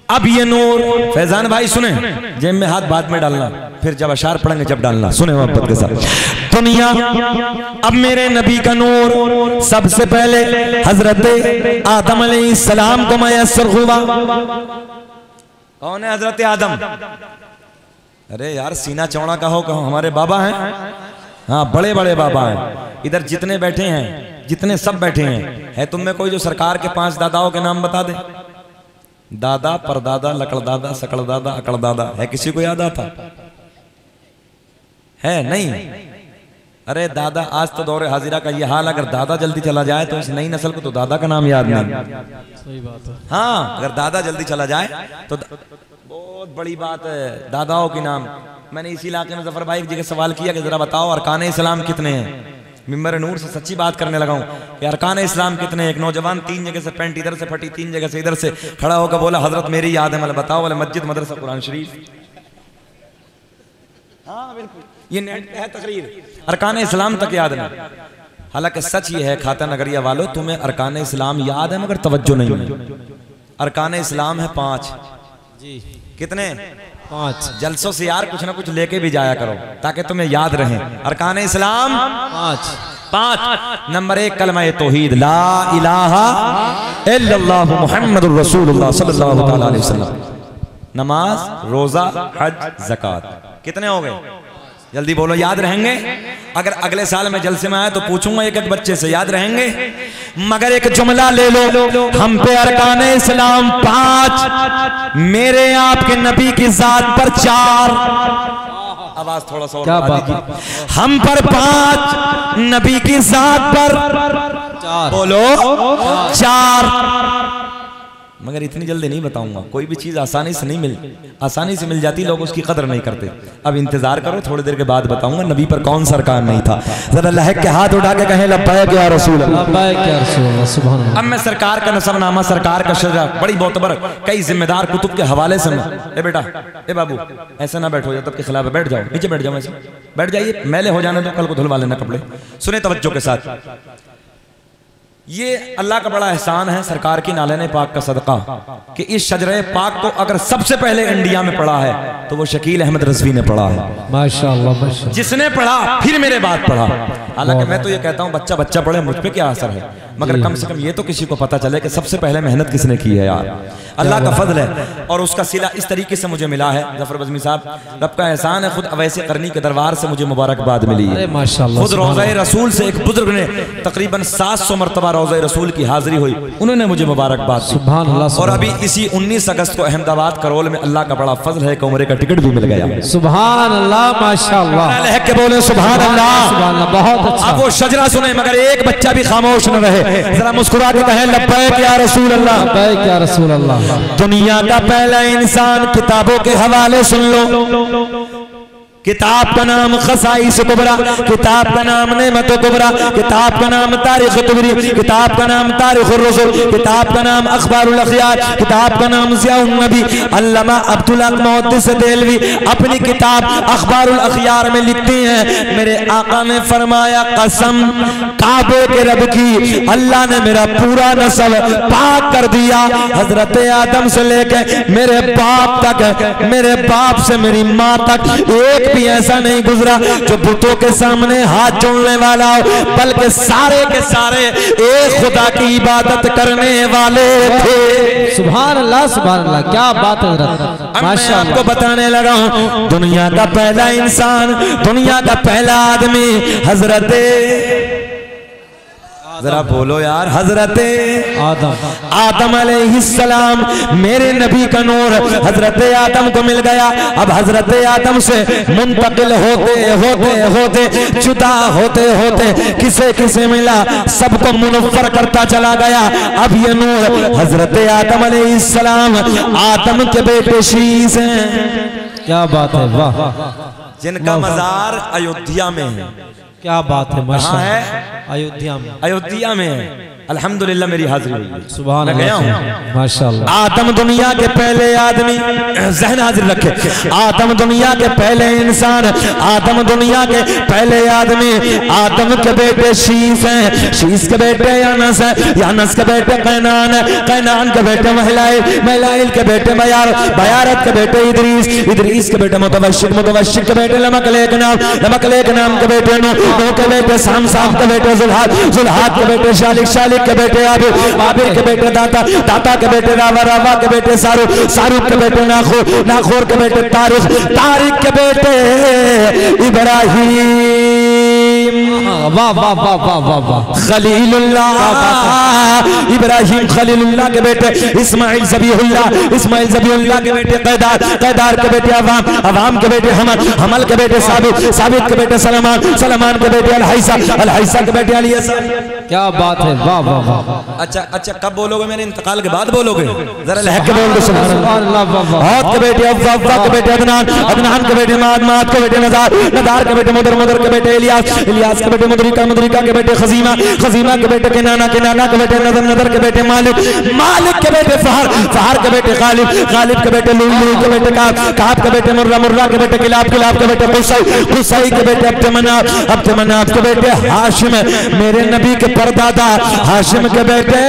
[SPEAKER 2] अब ये नूर, फैजान भाई सुने, जेब में हाथ बाद में डालना, फिर जब अशार पढ़ेंगे जब डालना, सुने मोहब्बत के साथ। दुनिया अब मेरे नबी का नूर सबसे पहले हजरत आदम अलैहिस्सलाम को मयस्सर हुआ। कौन है हजरत आदम? अरे यार सीना चौड़ा कहो, कहो हमारे बाबा हैं, हाँ बड़े बड़े बाबा हैं। इधर जितने बैठे हैं, जितने सब बैठे हैं, है तुम में कोई जो सरकार के 5 दादाओं के नाम बता दे? दादा, परदादा, लकड़दादा, सकड़दादा, अकड़दादा, है किसी को याद आता है? नहीं। अरे दादा, आज तो दौरे हाजिरा का ये हाल, अगर दादा जल्दी चला जाए तो इस नई नस्ल को तो दादा का नाम याद नहीं।
[SPEAKER 1] सही बात है।
[SPEAKER 2] हाँ अगर दादा जल्दी चला जाए तो बहुत बड़ी बात है दादाओं के नाम। मैंने इसी इलाके में जफर भाई एक जगह सवाल किया कि जरा बताओ अरकान इस्लाम कितने हैं। मिंबर नूर से सच्ची बात करने लगा हूं कि अरकान इस्लाम कितने हैं। एक नौजवान 3 जगह से पैंट इधर से फटी, 3 जगह से इधर से खड़ा होकर बोला हजरत मेरी याद है। मतलब बताओ, बोले मस्जिद, मदरसा, कुरान शरीफ। हाँ बिल्कुल, ये नेट है तकरीर, अरकान इस्लाम तक याद नहीं। हालांकि सच ये है खाता नगरिया वालों, तुम्हें अरकान इस्लाम याद है मगर तवज्जो नहीं है। अरकान इस्लाम है 5
[SPEAKER 1] जी।
[SPEAKER 2] कितने?
[SPEAKER 1] 5।
[SPEAKER 2] जलसों से यार कुछ ना कुछ लेके भी जाया करो ताकि तुम्हें याद रहे। अरकान इस्लाम 5। नंबर 1 कलमा तौहीद, ला इलाहा इल्लल्लाह मुहम्मदुर रसूलुल्लाह सल्लल्लाहु तआला अलैहि वसल्लम। नमाज, रोजा, हज, ज़कात। कितने हो गए? जल्दी बोलो, याद रहेंगे? अगर अगले साल में जलसे में आए तो पूछूंगा एक एक बच्चे से, याद रहेंगे? मगर एक जुमला ले लो, हम पे अरकान इस्लाम 5, मेरे आपके नबी की जात पर 4। आवाज थोड़ा सा
[SPEAKER 1] क्या
[SPEAKER 2] और
[SPEAKER 1] बात है?
[SPEAKER 2] हम पर 5, नबी की जात पर
[SPEAKER 1] 4।
[SPEAKER 2] बोलो 4। मगर इतनी जल्दी नहीं बताऊंगा, कोई भी चीज आसानी से मिल जाती, लोग उसकी कदर नहीं करते। अब इंतजार करो, थोड़ी देर के बाद बताऊंगा नबी पर कौन सा अरकान नहीं था। जरा लहक के हाथ उठा के कहें लब्बैक या रसूल अल्लाह।
[SPEAKER 1] लब्बैक या रसूल अल्लाह। सुभान अल्लाह।
[SPEAKER 2] अब मैं सरकार का नसबनामा, सरकार का शजरा, बड़ी मोतबर कई जिम्मेदार कुतुब के हवाले से ए बेटा, ए बाबू, ऐसे ना बैठो, जब के खिलाफ बैठ जाओ, नीचे बैठ जाओ, ऐसे बैठ जाइए, मैले हो जाने दो, कल को धुलवा लेना कपड़े। सुने तवज्जो के साथ, ये अल्लाह का बड़ा एहसान है सरकार की नालन पाक का सदका कि इस शजरे पाक को अगर सबसे पहले इंडिया में पढ़ा है तो वो शकील अहमद रज़वी ने पढ़ा है।
[SPEAKER 1] माशाअल्लाह माशाअल्लाह।
[SPEAKER 2] जिसने पढ़ा फिर मेरे बाद पढ़ा। हालांकि मैं तो ये कहता हूँ बच्चा बच्चा पढ़े, मुझ पे क्या असर है, मगर कम से कम ये तो किसी को पता चले कि सबसे पहले मेहनत किसने की है। यार अल्लाह का फजल है और उसका सिला इस तरीके से मुझे मिला है। जफर बज़मी साहब, रब का एहसान है, खुद अवैसे करनी के दरबार से मुझे मुबारकबाद मिली है।
[SPEAKER 1] माशाअल्लाह।
[SPEAKER 2] खुद रोज़ा रसूल से एक बुजुर्ग ने तकरीबन 700 मरतबा रोज़ा रसूल की हाजिरी हुई, उन्होंने मुझे मुबारकबाद दी।
[SPEAKER 1] सुभान अल्लाह।
[SPEAKER 2] और अभी इसी 19 अगस्त को अहमदाबाद करोल में अल्लाह का बड़ा फजल है कि उम्रे का टिकट भी मिल गया।
[SPEAKER 1] सुभान अल्लाह माशाअल्लाह।
[SPEAKER 2] लहक के बोले सुभान अल्लाह।
[SPEAKER 1] सुभान अल्लाह। बहुत अच्छा।
[SPEAKER 2] अब वो शजरा सुने मगर एक बच्चा भी खामोश न रहे, जरा मुस्कुरा के कहे लब्बैक या रसूल अल्लाह।
[SPEAKER 1] लब्बैक या रसूल अल्लाह।
[SPEAKER 2] दुनिया का पहला इंसान, किताबों के हवाले सुन लो। किताब का नाम खसाइस कुबरा, किताब का नाम नेमत कुबरा, किताब का नाम तारीख तुबरी, किताब का नाम तारीख रसूल, किताब का नाम अखबारुल अखयार, किताब का नाम ज़ियाउन नबी। अल्लामा अब्दुल हक मुहद्दिस देलवी अपनी किताब अखबारुल अखयार में लिखते हैं, मेरे आका ने फरमाया कसम काबे के रब की, अल्लाह ने मेरा पूरा नस्ल पाक कर दिया, हजरत आदम से लेके मेरे बाप तक, मेरे बाप से मेरी माँ तक एक भी ऐसा नहीं गुजरा जो बुतों के सामने हाथ जोड़ने वाला हो, बल्कि सारे के सारे एक खुदा की इबादत करने वाले थे।
[SPEAKER 1] सुभान अल्लाह सुभान अल्लाह। क्या बात है हजरत, माशाअल्लाह।
[SPEAKER 2] आपको बताने लगा हूं दुनिया का पहला इंसान, दुनिया का पहला आदमी हजरत, जरा बोलो यार, हजरत आदम अलैहिस्सलाम, मेरे नबी का नूर हजरत आदम को मिल गया। अब हजरत आदम से मुंतकिल होते होते होते, जुदा होते होते किसे किसे मिला, सबको मुनव्वर करता चला गया। अब ये नूर हजरत आदम अलैहिस्सलाम, आदम के बेटे शीश हैं।
[SPEAKER 1] क्या बात है, वाह।
[SPEAKER 2] जिनका मजार अयोध्या में है।
[SPEAKER 1] क्या बात है, माशाअल्लाह।
[SPEAKER 2] है
[SPEAKER 1] अयोध्या में,
[SPEAKER 2] अयोध्या में है। अल्हम्दुलिल्लाह मेरी हाजिरी हुई।
[SPEAKER 1] सुभान
[SPEAKER 2] मैं गया हूँ।
[SPEAKER 1] माशाअल्लाह।
[SPEAKER 2] आदम दुनिया के पहले आदमी, जहन हाजिर रखे, आदम दुनिया के पहले इंसान, आदम दुनिया के पहले आदमी, आदम के बेटे शीश हैं, शीश के बेटे यानस हैं, यानस के बेटे कैनान है, कैनान के बेटे महलाइल, महलाइल के बेटे बयार, बयारत के बेटे इदरीस, इदरीस के बेटे मुतवशिक, मुतवशिक के बेटे लमकलेक नाम, लमकलेक नाम के बेटे नूह के बेटे साम, साम के बेटे जुल्हाद, जुल्हाद के बेटे शालिक, शालिक के बेटे आबिर, आबिर के बेटे दाता, दाता के बेटे रावा, रावा के बेटे सारुख, सारुख के बेटे नाखूर, नाखूर के बेटे तारिक, तारिक के बेटे इब्राहिम।
[SPEAKER 1] वाह वाह वाह वाह वाह वाह।
[SPEAKER 2] खलीलुल्लाह इब्राहिम खलीलुल्लाह के बेटे इस्माइल ज़बीहुल्लाह के बेटे कैदार के बेटे अवाम के बेटे हमल के बेटे साबित के बेटे सलमान के बेटे अलहैसा के बेटे अलीसा।
[SPEAKER 1] क्या बात है, वाह वाह वाह।
[SPEAKER 2] अच्छा कब बोलोगे? मेरे इंतकाल के बाद बोलोगे? जरा लहक के बोल दो सुभान
[SPEAKER 1] अल्लाह।
[SPEAKER 2] औद के बेटे अव्वा के बेटे अदनान के बेटे माद के बेटे नदार के बेटे मुदर के बेटे इलियास के बेटे मुदरिका के बेटे खजीमा के बेटे किनाना के बेटे नदर के बेटे मालिक के बेटे फहर के बेटे गालिब के बेटे लूलू के बेटे काब के बेटे मुर्रा के बेटे किलाब के बेटे कुसै के बेटे अब्दुमनाफ के बेटे हाशिम मेरे नबी के परदादा हाशिम के बेटे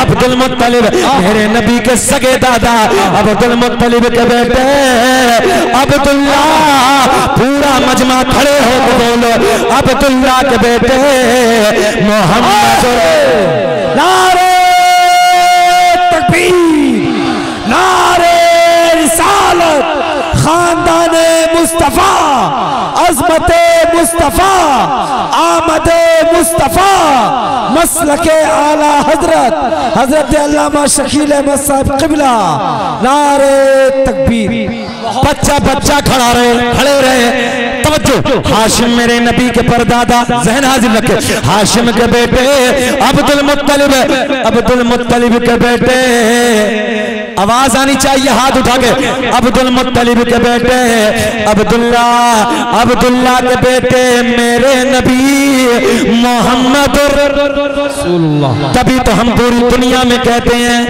[SPEAKER 2] अब्दुल मुत्तलिब मेरे नबी के सगे दादा अब्दुल मुत्तलिब के बेटे अब्दुल्ला। पूरा मजमा खड़े हो के बोलो अब्दुल्ला के बेटे मोहम्मद। नारे तकबीर, नारे रिसालत, खानदाने मुस्तफा, अज़मते मुस्तफा, आमदे मुस्तफा, मसलके आला हजरत अल्लामा शकील अहमद साहब क़िबला। नारे तकबीर। बच्चा खड़े रहे। तवज्जो। हाशिम मेरे नबी के परदादा ज़हन हाजिर रखे। हाशिम के बेटे अब्दुल मुत्तलिब के बेटे, आवाज आनी चाहिए हाथ उठा के, अब्दुल मुत्तलिब के बेटे अब्दुल्ला के बेटे मेरे नबी मोहम्मद रसूलुल्लाह। तभी तो हम पूरी दुनिया में कहते हैं,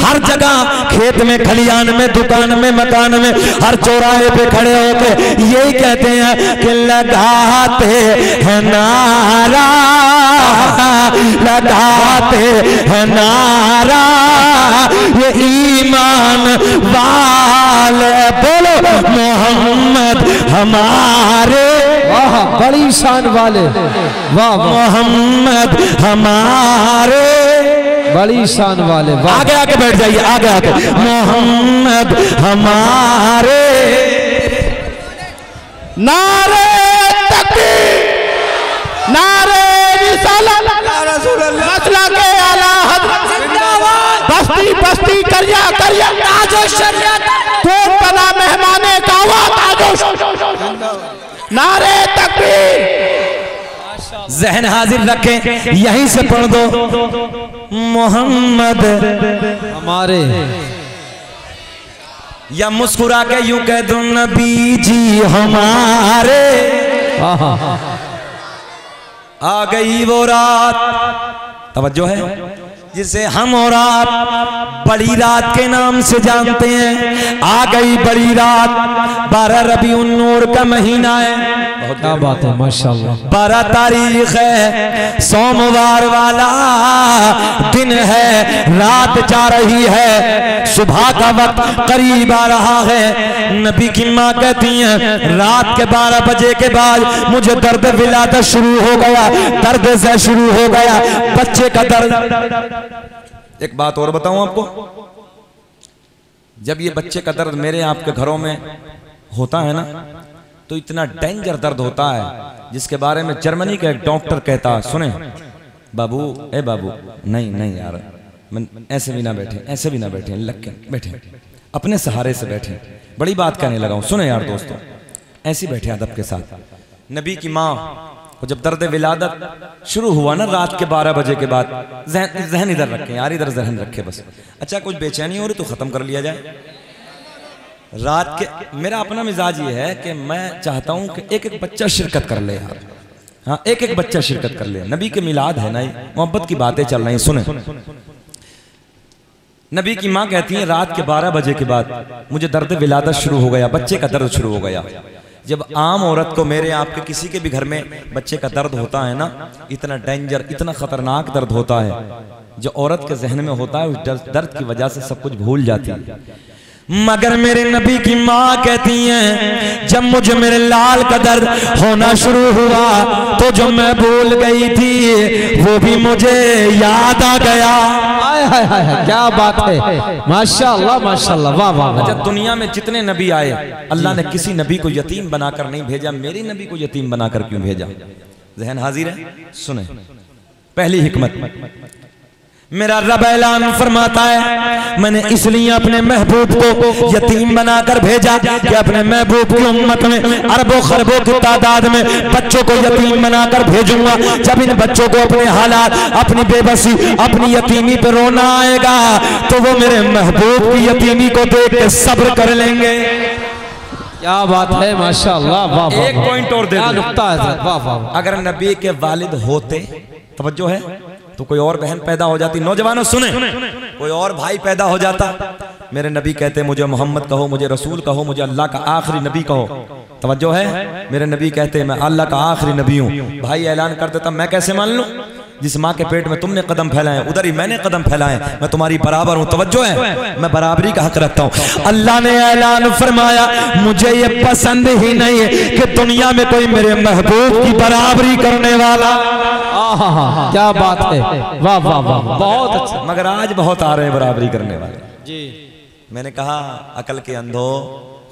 [SPEAKER 2] हर जगह खेत में, खलियान में, दुकान में, मकान में, हर चौराहे पे खड़े होकर यही कहते हैं कि लगाते हैं नारा, लगाते हैं नारा ये ईमान वाले, बोलो मोहम्मद हमारे,
[SPEAKER 1] वाह बड़ी शान वाले, वाह
[SPEAKER 2] मोहम्मद हमारे,
[SPEAKER 1] बड़ी शान वाले।
[SPEAKER 2] आगे बैठ जाइए, आगे मोहम्मद हमारे। नारे तकबीर, नारे रिसालत, मसला के आला हज़रत, बस्ती करिया ताजो शरीयत, कौन बना मेहमाने कावा ताजो। नारे तकबीर। ज़हन हाजिर रखें, यहीं से पढ़ दो मोहम्मद
[SPEAKER 1] हमारे,
[SPEAKER 2] या मुस्कुरा के यूं कह दो नबी जी हमारे। आ गई वो रात, तवज्जो है, जिसे हम और आप बड़ी रात के नाम से जानते हैं। आ गई बड़ी रात, 12 रबीउन नूर का महीना है।
[SPEAKER 1] क्या बात है, माशाअल्लाह।
[SPEAKER 2] 12 तारीख है, सोमवार वाला दिन है, रात जा रही है, सुबह का वक्त करीब आ रहा है। नबी की माँ कहती हैं रात के 12 बजे के बाद मुझे दर्द विलादत शुरू हो गया, दर्द से शुरू हो गया, बच्चे का दर्द। एक बात और बताऊं आपको, जब ये बच्चे का दर्द मेरे आपके घरों में होता है ना, तो इतना डेंजर दर्द होता है जिसके बारे में जर्मनी का एक डॉक्टर कहता है, सुने बाबू, ए बाबू, नहीं यार, ऐसे भी ना बैठे, ऐसे भी ना बैठे, लग के बैठे, अपने सहारे से बैठे। बड़ी बात कहने लगा हूं, सुने यार दोस्तों, ऐसे बैठे अदब के साथ। नबी की माँ को जब दर्द विलादत शुरू हुआ ना रात के 12 बजे के बाद, जहन इधर रखें यार, इधर जहन रखे बस। अच्छा कुछ बेचैनी हो रही तो खत्म कर लिया जाए। रात के, मेरा अपना मिजाज ये है कि मैं चाहता हूं कि एक बच्चा शिरकत कर ले यार, हाँ एक बच्चा शिरकत कर ले। नबी के मिलाद है ना, मोहब्बत की बातें चल रही, सुने। नबी की माँ कहती है रात के 12 बजे के बाद मुझे दर्द विलादत शुरू हो गया, बच्चे का दर्द शुरू हो गया। जब आम औरत को, मेरे आपके किसी के भी घर में बच्चे का दर्द होता है ना, इतना डेंजर, इतना खतरनाक दर्द होता है, जो औरत के जहन में होता है, उस दर्द की वजह से सब कुछ भूल जाती है। मगर मेरे नबी की माँ कहती हैं जब मुझे मेरे लाल का दर्द होना शुरू हुआ तो जो मैं भूल गई थी वो भी मुझे याद आ गया।
[SPEAKER 1] हाय हाय हाय, क्या बात है, माशाअल्लाह माशाअल्लाह, वाह वाह वाह।
[SPEAKER 2] जब दुनिया में जितने नबी आए अल्लाह ने किसी नबी को यतीम बनाकर नहीं भेजा, मेरे नबी को यतीम बनाकर क्यों भेजा? जहन हाजिर है, सुने। पहली हिकमत, मेरा रब ऐलान फरमाता है मैंने इसलिए अपने महबूब को यतीम बनाकर भेजा कि अपने महबूब की उम्मत में अरबों खरबों की तादाद में बच्चों को यतीम बनाकर भेजूंगा। जब इन बच्चों को अपने हालात, अपनी बेबसी, अपनी यतीमी पे रोना आएगा तो वो मेरे महबूब की यतीमी को देख के सब्र कर लेंगे।
[SPEAKER 1] क्या बात है, माशाअल्लाह, वाह वाह।
[SPEAKER 2] एक पॉइंट और दे
[SPEAKER 1] क्या नुक्ता है, वाह वाह।
[SPEAKER 2] अगर नबी के वालिद होते, तवज्जो है, तो कोई और बहन पैदा हो जाती, नौजवानों सुने, कोई और भाई पैदा हो जाता, मेरे नबी कहते मुझे मोहम्मद कहो, मुझे रसूल कहो, मुझे अल्लाह का आखिरी नबी कहो। तवज्जो है, मेरे नबी कहते मैं अल्लाह का आखिरी नबी हूँ। भाई ऐलान कर देता, मैं कैसे मान लूँ? जिस माँ के पेट में तुमने कदम फैलाए उधर ही मैंने कदम फैलाए, मैं तुम्हारी बराबर हूँ। तवज्जो है, मैं बराबरी का हक रखता हूँ। अल्लाह ने ऐलान फरमाया मुझे ये पसंद ही नहीं है कि दुनिया में कोई मेरे महबूब की बराबरी करने वाला।
[SPEAKER 1] क्या बात है, वाह वाह वाह, बहुत अच्छा।
[SPEAKER 2] मगर आज बहुत आ रहे हैं बराबरी करने वाले
[SPEAKER 1] जी।
[SPEAKER 2] मैंने कहा अकल के अंधो,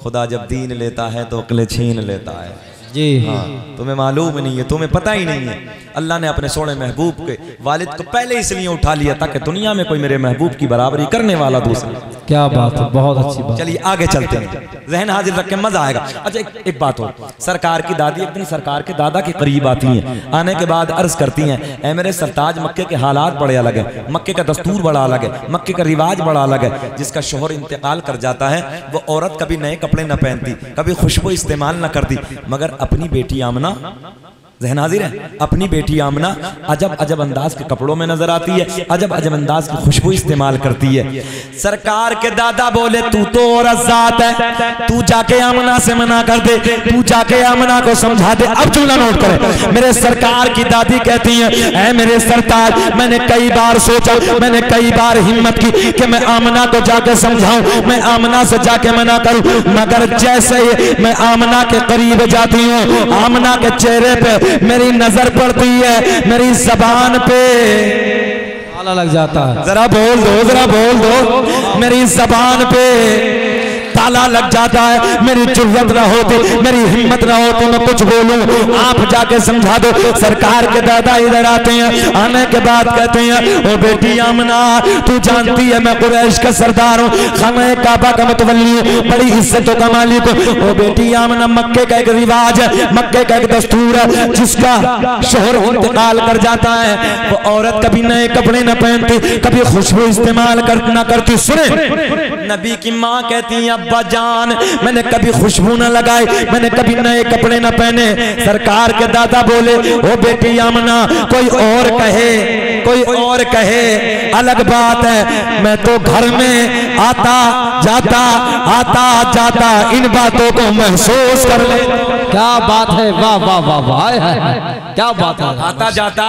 [SPEAKER 2] खुदा जब दीन लेता है तो अकल छीन लेता है
[SPEAKER 1] जी।
[SPEAKER 2] हाँ, तुम्हें मालूम नहीं है, तुम्हें पता ही नहीं है। अल्लाह ने अपने सोने महबूब के वालिद को पहले इसलिए उठा लिया ताकि दुनिया में कोई मेरे महबूब की बराबरी करने वाला दूसरा।
[SPEAKER 1] क्या बात है, बहुत अच्छी बात।
[SPEAKER 2] चलिए आगे चलते हैं, जहन हाजिर रख के मजा आएगा। अच्छा एक बात हो, सरकार की दादी एक दिन सरकार के दादा के करीब आती हैं, आने के बाद अर्ज करती हैं ऐ मेरे सरताज, मक्के के हालात बड़े अलग है, मक्के का दस्तूर बड़ा अलग है, मक्के का रिवाज बड़ा अलग है। जिसका शोहर इंतकाल कर जाता है वो औरत कभी नए कपड़े न पहनती, कभी खुशबू इस्तेमाल न करती, मगर अपनी बेटी आमना, ज़हन हाजिर है, अपनी बेटी आमना अजब अजब अंदाज के कपड़ों में नजर आती है, अजब अजब अंदाज की खुशबू इस्तेमाल करती है। सरकार के दादा बोले तू तो औरत ज़ात है, तू जाके आमना से मना कर दे, तू जाके आमना को समझा दे। अब जुमला नोट करें, मेरे सरकार की दादी कहती है ऐ मेरे सरताज, मैंने कई बार सोचा, मैंने कई बार हिम्मत की कि मैं आमना को जाके समझाऊं, मैं आमना से जाके मना करूं, मगर जैसे ही मैं आमना के करीब जाती हूँ आमना के चेहरे पे मेरी नजर पड़ती है, मेरी जबान पे
[SPEAKER 1] ताला लग जाता है।
[SPEAKER 2] जरा बोल दो, जरा बोल दो, मेरी जबान पे ताला लग जाता है। मेरी जुर्रत ना होती, मेरी हिम्मत ना होती मैं कुछ बोलूं, आप जाके समझा दो। सरकार के दादा इधर आते हैं, आने के बाद कहते हैं ओ बेटी आमना, तू जानती है मैं कुरैश का सरदार हूँ, खाना काबा का मुतवल्ली हूँ, बड़ी इज्जतों का मालिक हूँ। ओ बेटी आमना, मक्के का एक रिवाज है, मक्के का एक दस्तूर है, जिसका शोहर इंतकाल कर जाता है वो औरत कभी नए कपड़े न पहनती, कभी खुशबू इस्तेमाल न करती। सुने, नबी की माँ कहती है अब्बा जान मैंने कभी खुशबू न लगाई, मैंने कभी नए कपड़े न पहने। सरकार के दादा बोले ओ बेटी आमना, कोई और कहे, कोई और कहे अलग बात है, मैं तो घर में आता जाता इन बातों को महसूस कर ले।
[SPEAKER 1] क्या बात है, वाह वाह वाह वाह, क्या बात है,
[SPEAKER 2] आता जाता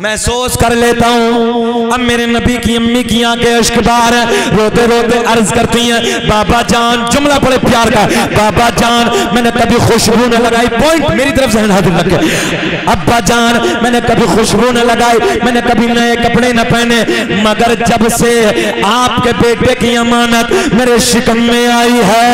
[SPEAKER 2] महसूस कर लेता हूँ। अब मेरे नबी की अम्मी की आंखें अश्क बार है, रोते रोते अर्ज करती हैं बाबा जान, जुमला बड़े प्यार का, बाबा जान मैंने कभी खुशबू न लगाई, पॉइंट मेरी तरफ से हाथ रख के, अब्बा जान मैंने कभी खुशबू न लगाई, मैंने कभी नए कपड़े न पहने, मगर जब से आपके बेटे की अमानत मेरे शिकम में आई है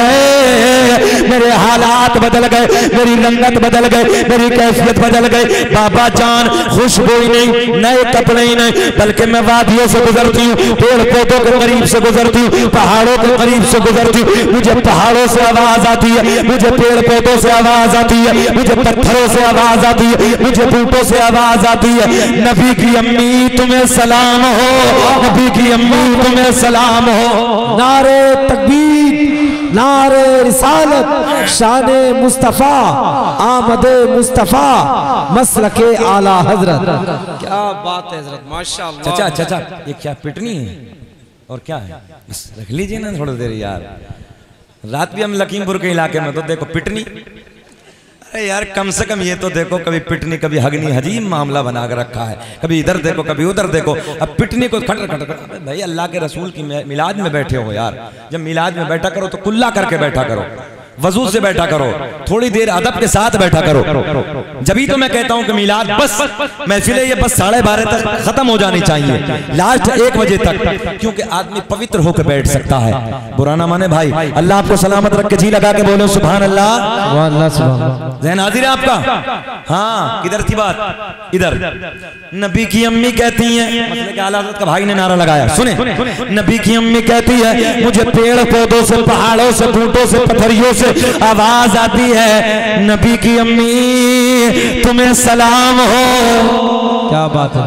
[SPEAKER 2] मेरे हालात बदल गए, मेरी रंगत बदल गई, मेरी कैफियत बदल गई। बाबा जान खुशबू ही नहीं, नए कपड़े ही नहीं, बल्कि मैं वादियों से गुजरती हूँ, पेड़ पौधों के करीब से गुजरती हूँ, पहाड़ों के करीब से गुजरती हूँ, मुझे पहाड़ों से आवाज आती है, मुझे पेड़ पौधों से आवाज आती है, मुझे पत्थरों से आवाज आती है, मुझे बूटों से आवाज आती है। नबी की अम्मी तुम्हें सलाम हो, नबी की अम्मी तुम्हें सलाम हो।
[SPEAKER 1] नारे तकबीर, नारे रिसालत, शाने मुस्तफा, आमदे मुस्तफा, मसलके आला हजरत। क्या बात है हजरत, माशाअल्लाह।
[SPEAKER 2] चाचा ये क्या पिटनी है और क्या है, बस रख लीजिए ना थोड़ी देर यार। रात भी हम लखीमपुर के इलाके में तो देखो पिटनी, अरे यार कम से कम ये तो देखो, कभी पिटनी कभी हगनी हजीम मामला बना कर रखा है, कभी इधर देखो कभी उधर देखो। अब पिटनी को खटर खटर, भाई अल्लाह के रसूल की मिलाद में बैठे हो यार, जब मिलाद में बैठा करो तो कुल्ला करके बैठा करो, वजू से बैठा करो, थोड़ी देर अदब के साथ बैठा करो। जब तो मैं कहता हूं कि मिलाद बस महफिलें ये बस 12:30 तक खत्म हो जानी चाहिए, लास्ट 1 बजे तक, क्योंकि आदमी पवित्र होकर बैठ सकता है। बुरा ना माने भाई, अल्लाह आपको सलामत रख के, जी लगा के बोलो सुभान अल्लाह। ज़हन हाजिर है आपका? हाँ, किधर थी बात? इधर। नबी की अम्मी कहती है, मतलब कि आला हज़रत का भाई ने नारा लगाया, सुने, नबी की अम्मी कहती है मुझे पेड़ पौधों से, पहाड़ों से, बूटों से, पत्थरियों से आवाज आती है, नबी की अम्मी तुम्हें सलाम हो।
[SPEAKER 1] क्या बात है।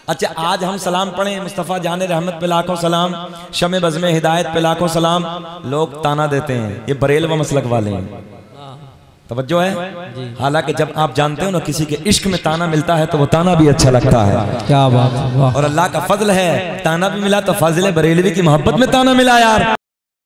[SPEAKER 2] अच्छा, आज हम सलाम पढ़े, मुस्तफ़ा जाने रहमत पे लाखों सलाम, शमे बज़्मे हिदायत पे लाखों सलाम। लोग ताना देते हैं, ये बरेलवा मसलक वाले हैं, तवज्जो है। हालांकि जब आप जानते हो ना किसी के इश्क में ताना मिलता है तो वो ताना भी अच्छा लगता है।
[SPEAKER 1] क्या बात है।
[SPEAKER 2] और अल्लाह का फजल है, ताना भी मिला तो फाजिल बरेलवी की मोहब्बत में ताना मिला यार,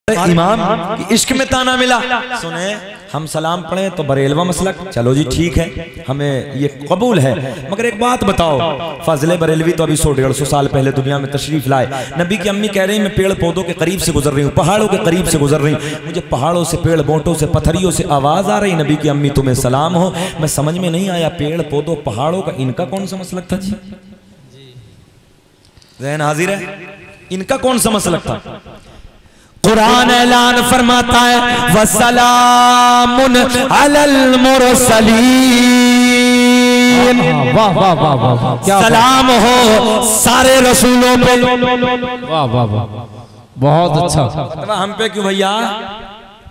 [SPEAKER 2] इमाम की इश्क में ताना मिला। सुने, हम सलाम पढ़े तो बरेलवा मसलक, चलो जी ठीक है, हमें ये कबूल है। मगर एक बात बताओ, फाजिल बरेलवी तो अभी 100-150 साल पहले दुनिया में तशरीफ लाए। नबी की अम्मी कह रही मैं पेड़ पौधों के करीब से गुजर रही हूँ, पहाड़ों के करीब से गुजर रही हूँ, मुझे पहाड़ों से, पेड़ बोटों से, पत्थरियों से आवाज आ रही, नबी की अम्मी तुम्हें सलाम हो। मैं समझ में नहीं आया, पेड़ पौधों पहाड़ों का इनका कौन सा मसलक था जी? ज़हन हाजिर है, इनका कौन सा मसलक था? कुरान ऐलान फरमाता है वसलामुन अलल मुरसलीन,
[SPEAKER 1] वाह वाह वाह वाह, क्या
[SPEAKER 2] सलाम हो सारे रसूलों पे।
[SPEAKER 1] वाह वाह वाह, बहुत अच्छा।
[SPEAKER 2] हम पे क्यों भैया?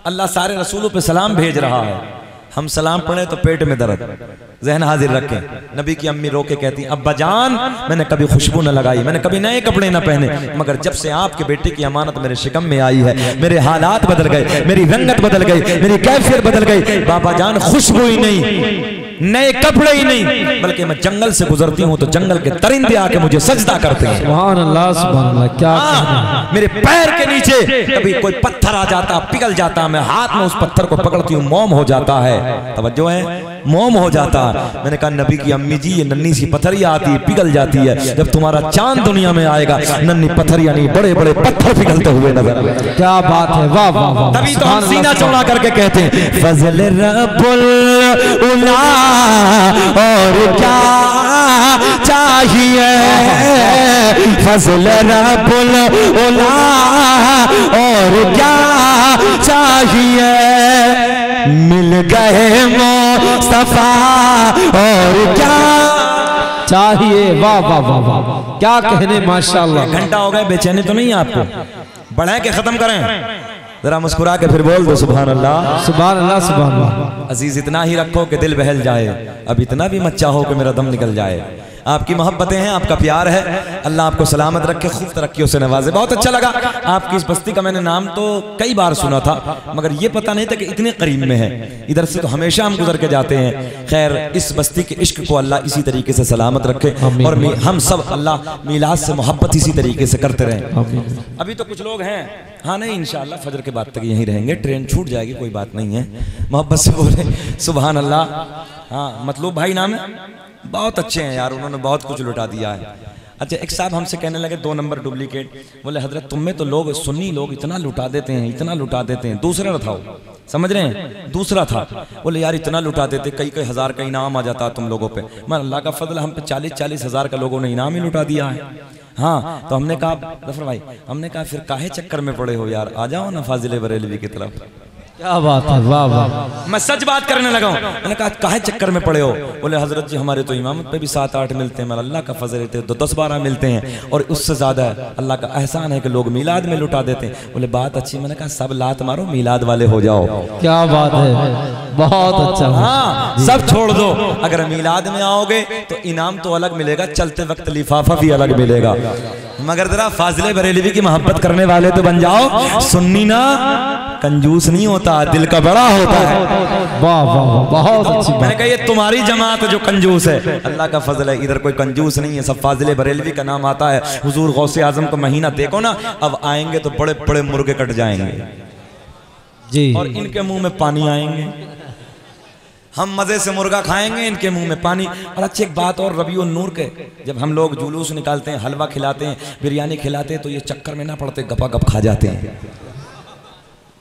[SPEAKER 2] अल्लाह सारे रसूलों पे सलाम भेज रहा है, हम सलाम पढ़े तो पेट में दर्द। ज़हन हाजिर रखें। नबी की अम्मी रो के कहती अब्बा जान मैंने कभी खुशबू न लगाई, मैंने कभी नए कपड़े न पहने, मगर जब से आपके बेटे की अमानत मेरे शिकम में आई है, मेरे हालात बदल गए, मेरी रंगत बदल गई, मेरी कैफियत बदल गई। बाबा जान खुशबू ही नहीं, नए कपड़े ही नहीं, बल्कि मैं जंगल से गुजरती हूँ तो जंगल के परिंदे आके मुझे सजदा करते हैं।
[SPEAKER 1] सुभान अल्लाह, सुभान अल्लाह। क्या
[SPEAKER 2] मेरे पैर के नीचे कभी कोई पत्थर आ जाता, पिघल जाता, मैं हाथ में उस पत्थर को पकड़ती हूँ, मोम हो जाता है। तवज्जो है, मोम हो जाता। मैंने कहा नबी की अम्मी जी ये नन्ही सी पत्थरियाँ आती है, पिघल जाती है, जब तुम्हारा चांद दुनिया में आएगा नन्ही पत्थरियाँ नहीं बड़े बड़े पत्थर पिघलते हुए नजर आएंगे।
[SPEAKER 1] क्या बात है, वाह वाह वाह।
[SPEAKER 2] तभी तो हम सीना चौड़ा करके कहते हैं फजल रब्बुल उला और क्या चाहिए, फजल रब्बुल उला और क्या चाहिए, मिल गए मुस्तफा और क्या
[SPEAKER 1] चाहिए। वाह वाह वाह वाह, क्या कहने, माशाअल्लाह।
[SPEAKER 2] घंटा हो गया, बेचैनी तो नहीं है आपको? बढ़ा के खत्म करें, जरा मुस्कुरा के फिर बोल दो सुभान अल्लाह,
[SPEAKER 1] सुभान अल्लाह, सुभान अल्लाह।
[SPEAKER 2] अजीज इतना ही रखो कि दिल बहल जाए, अब इतना भी मत चाहो कि मेरा दम निकल जाए। आपकी मोहब्बतें हैं, आपका प्यार है, अल्लाह आपको सलामत रखे, खूब तरक्कियों से नवाजे। बहुत अच्छा लगा। आपकी इस बस्ती का मैंने नाम तो कई बार सुना था, मगर ये पता नहीं था कि इतने करीब में है। इधर से तो हमेशा हम गुजर के जाते हैं। खैर, इस बस्ती के इश्क को अल्लाह इसी तरीके से सलामत रखे और हम सब अल्लाह मीलाद से मोहब्बत इसी तरीके से करते रहें। अभी तो कुछ लोग हैं, हाँ नहीं इंशाअल्लाह फजर के बाद तक यहीं रहेंगे, ट्रेन छूट जाएगी, कोई बात नहीं है। मोहब्बत से बोले सुभान अल्लाह। हाँ, मतलूब भाई नाम है, बहुत अच्छे हैं यार, उन्होंने बहुत कुछ लुटा दिया है। अच्छा, एक साहब हमसे कहने लगे 2 नंबर डुप्लीकेट, बोले हजरत तुम में तो लोग सुन्नी लोग इतना लुटा देते हैं, इतना लुटा देते हैं। दूसरा था, समझ रहे हैं, दूसरा था। बोले यार इतना लुटा देते, कई कई हज़ार का इनाम आ जाता तुम लोगों पे। मैं अल्लाह का फजल, हम पे 40-40 हज़ार का लोगों ने इनाम ही लुटा दिया है। हाँ, तो हमने कहा जफर भाई, हमने कहा फिर काहे चक्कर में पड़े हो यार, आ जाओ ना फाजिल बरेलवी की तरफ।
[SPEAKER 1] क्या बात है, वाह वाह।
[SPEAKER 2] मैं सच बात करने लगा हूं। मैंने कहा काहे चक्कर में पड़े हो? बोले हजरत जी हमारे तो इमामत पे भी 7-8 मिलते हैं, मगर अल्लाह का फजल है तो 10-12 मिलते हैं, और उससे ज्यादा अल्लाह का एहसान है कि लोग मीलाद में लुटा देते हैं। बोले बात अच्छी। मैंने कहा सब लात मारो, मीलाद वाले हो जाओ।
[SPEAKER 1] क्या बात है, बहुत अच्छा।
[SPEAKER 2] हाँ, सब छोड़ दो, अगर मीलाद में आओगे तो इनाम तो अलग मिलेगा, चलते वक्त लिफाफा भी अलग मिलेगा। मगर जरा फाजिल बरेलवी की मोहब्बत करने वाले तो बन जाओ। सुन्नी ना कंजूस नहीं होता, दिल का बड़ा होता है।
[SPEAKER 1] वाह वाह वाह, बहुत अच्छी बात।
[SPEAKER 2] मैंने कहा ये तुम्हारी जमात जो कंजूस है, अल्लाह का फजल है, इधर कोई कंजूस नहीं है, सब फाजिल बरेलवी का नाम आता है। हुजूर गौसे आजम का महीना देखो ना, अब आएंगे तो बड़े बड़े मुर्गे कट जाएंगे
[SPEAKER 1] जी,
[SPEAKER 2] और इनके मुंह में पानी आएंगे। हम मजे से मुर्गा खाएंगे, इनके मुंह में पानी। और अच्छी एक बात और, रबीउन नूर के जब हम लोग जुलूस निकालते हैं, हलवा खिलाते हैं, बिरयानी खिलाते हैं, तो ये चक्कर में ना पड़ते, गपा गप खा जाते हैं।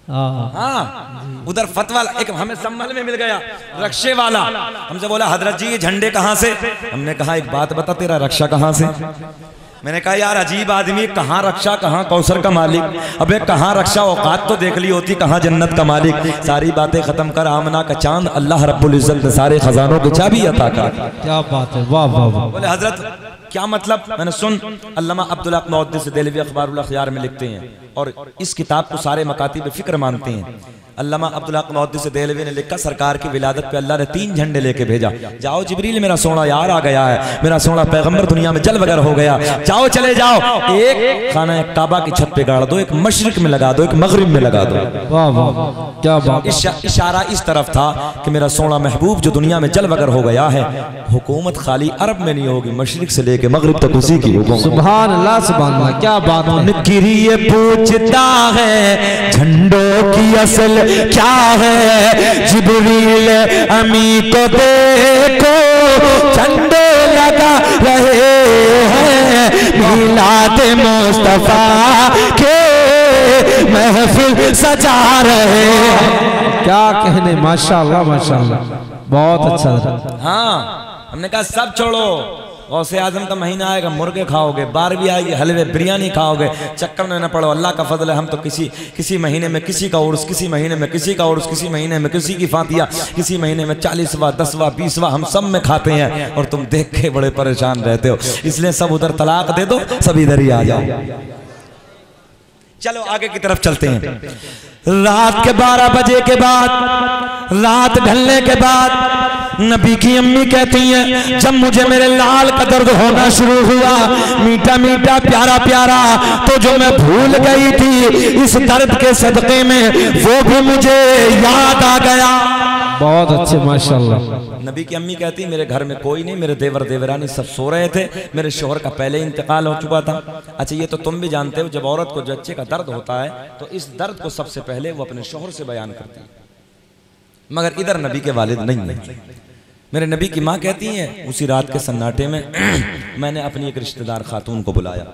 [SPEAKER 2] हाँ, उधर फतवा एक हमें संभल में मिल गया, रक्षे वाला हमसे बोला, हजरत जी ये झंडे कहाँ से? हमने कहा एक बात बता, तेरा रक्षा कहाँ से? मैंने कहा यार अजीब आदमी, कहाँ रक्षा, कहाँ कौसर का मालिक, अबे कहाँ रक्षा, औकात तो देख ली होती, कहाँ जन्नत का मालिक। सारी बातें खत्म कर, आमना का चांद अल्लाह रब्बुल इज्जत ने सारे खजानों की चाबी अता कर।
[SPEAKER 1] क्या बात है, वाह वाह वाह।
[SPEAKER 2] बोले हजरत क्या मतलब? मैंने सुन, अल्लामा अब्दुल हक मुहद्दिस देहलवी अखबारुल अखयार में लिखते हैं, और इस किताब को सारे मकातिब फिक्र मानते हैं। अल्लामा अब्दुल हक मुहद्दिस देहलवी ने लिखा, सरकार की विलादत पे अल्लाह ने 3 झंडे लेके भेजा। जाओ जिब्रील, मेरा सोना यार आ गया है, मेरा सोना पैगंबर दुनिया में जल वगर हो गया, जाओ चले जाओ, एक खाना काबा की छत पे गाड़ दो, एक मशरिक में लगा दो, एक मगरिब में लगा दो।
[SPEAKER 1] वाह वाह, क्या बात।
[SPEAKER 2] इशारा इस तरफ था कि मेरा सोना महबूब जो दुनिया में जल वगर हो गया है, हुकूमत खाली अरब में नहीं होगी, मशरिक से लेके मगरिब तक उसी की हुकूमत।
[SPEAKER 1] सुभान अल्लाह, सुभान अल्लाह, क्या बात।
[SPEAKER 2] किरिए पूछता है झंडों की असल क्या है, जिब्रील अमी को देखो झंडे लगा रहे हैं, मिलाद मुस्तफा के महफिल सजा रहे हैं।
[SPEAKER 1] क्या कहने, माशाअल्लाह माशाअल्लाह, बहुत अच्छा।
[SPEAKER 2] हाँ, हमने कहा सब छोड़ो, गौसे आजम का महीना आएगा, मुर्गे खाओगे, बारहवीं आएगी, हलवे बिरयानी खाओगे, चक्कर में न पड़ो, अल्लाह का फजल है। हम तो किसी महीने में किसी का उर्स, किसी महीने में किसी का उर्स, किसी महीने में किसी की फातिया, किसी महीने में 40वां 10वां 20वां हम सब में खाते हैं, और तुम देख के बड़े परेशान रहते हो। इसलिए सब उधर तलाक दे दो, सब इधर ही आ जाओ। चलो आगे की तरफ चलते हैं। रात के 12 बजे के बाद, रात ढलने के बाद नबी की अम्मी कहती हैं, जब मुझे मेरे लाल का दर्द होना शुरू हुआ, मीठा मीठा प्यारा प्यारा, तो जो मैं भूल गई थी इस दर्द के सदके में, वो भी मुझे याद आ गया।
[SPEAKER 1] बहुत अच्छे, माशाअल्लाह।
[SPEAKER 2] नबी की अम्मी कहती, मेरे घर में कोई नहीं, मेरे देवर देवरानी सब सो रहे थे, मेरे शोहर का पहले इंतकाल हो चुका था। अच्छा ये तो तुम भी जानते हो, जब औरत को बच्चे का दर्द होता है तो इस दर्द को सबसे पहले वो अपने शोहर से बयान करती है, मगर इधर नबी के वालिद नहीं है। मेरे नबी की माँ कहती हैं, उसी रात के सन्नाटे में मैंने अपनी एक रिश्तेदार खातून को बुलाया।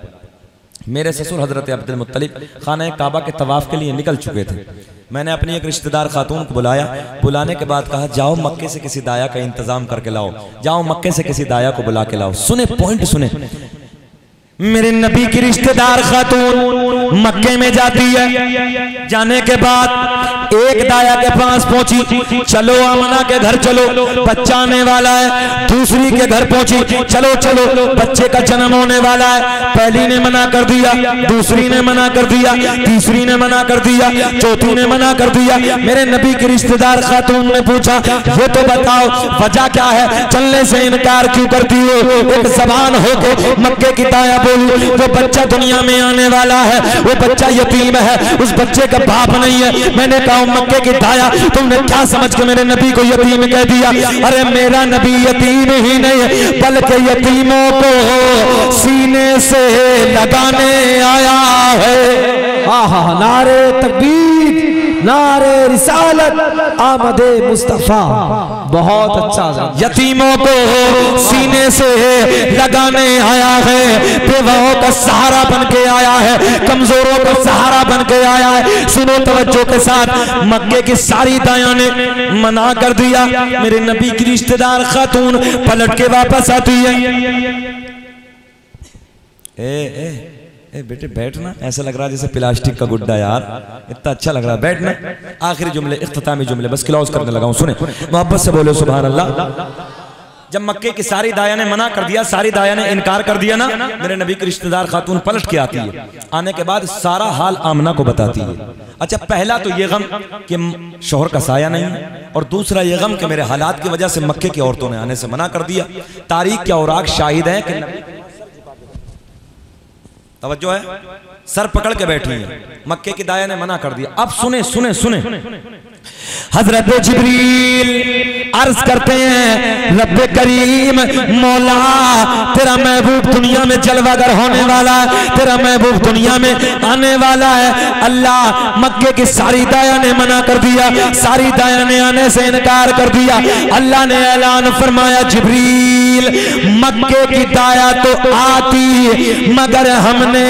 [SPEAKER 2] मेरे ससुर हजरत अब्दुल मुत्तलिब खाना काबा के तवाफ के लिए निकल चुके थे। मैंने अपनी एक रिश्तेदार खातून को बुलाया, बुलाने के बाद कहा, जाओ मक्के से किसी दाया का इंतजाम करके लाओ, जाओ मक्के से किसी दाया को बुला के लाओ। सुने पॉइंट सुने, मेरे नबी की रिश्तेदार खातून मक्के में जाती है, जाने के बाद एक दाया के पास पहुंची, चलो आमना के घर चलो, बच्चा आने वाला है। दूसरी के घर पहुंची, चलो चलो बच्चे का जन्म होने वाला है। पहली ने मना कर दिया, दूसरी ने मना कर दिया, तीसरी ने मना कर दिया, चौथी ने मना कर दिया। मेरे नबी की रिश्तेदार खातून ने पूछा, ये तो बताओ वजह क्या है, चलने से इनकार क्यों करती हो? एक जबान होके मक्के की दाया बोली, वो बच्चा दुनिया में आने वाला है, वो बच्चा यतीम है, उस बच्चे का बाप नहीं है। मैंने कहा मक्के की दाया, तुमने क्या समझ के मेरे नबी को यतीम कह दिया? अरे मेरा नबी यतीम ही नहीं है, बल्कि यतीमों को सीने से लगाने आया है।
[SPEAKER 1] आहा, नारे तकबीर, नारे रिसालत, आमदे मुस्तफा। बहुत अच्छा।
[SPEAKER 2] यतीमों को सीने से लगाने आया है, बेवाओं का सहारा बन के आया है, कमजोरों का सहारा बन के आया है। सुनो तवज्जो के साथ, मक्के की सारी दाया ने मना कर दिया। मेरे नबी की रिश्तेदार खातून पलट के वापस आती है। ए बेटे बैठना, ऐसा लग रहा है जैसे प्लास्टिक का गुड्डा यार, इतना अच्छा लग रहा है, बैठना। आखिरी जुमले, इख्तितामी जुमले, बस क्लोज करने लगा हूं, सुने मोहब्बत से बोलो सुभान अल्लाह। जब मक्के की सारी दाया ने मना कर दिया, सारी दाया ने इनकार कर दिया ना, मेरे नबी की रिश्तेदार खातून पलट के आती है। आने के बाद सारा हाल आमना को बताती है। अच्छा, पहला तो ये गम कि शोहर का साया नहीं है, और दूसरा ये गम कि मेरे हालात की वजह से मक्के की औरतों ने आने से मना कर दिया। तारीख के औराक शाहिद हैं कि तवज्जो है, सर पकड़ के बैठी है। मक्के की दाया ने मना कर दिया। अब सुने सुने सुने, हजरत जिब्रील अर्ज करते हैं, रब्बे करीम मौला तेरा महबूब दुनिया में जलवागर होने वाला है, तेरा महबूब दुनिया में आने वाला है। अल्लाह मक्के की सारी दाया ने मना कर दिया, सारी दाया ने आने से इनकार कर दिया। अल्लाह ने ऐलान फरमाया, जिब्रील मक्के की दाया तो आती मगर हमने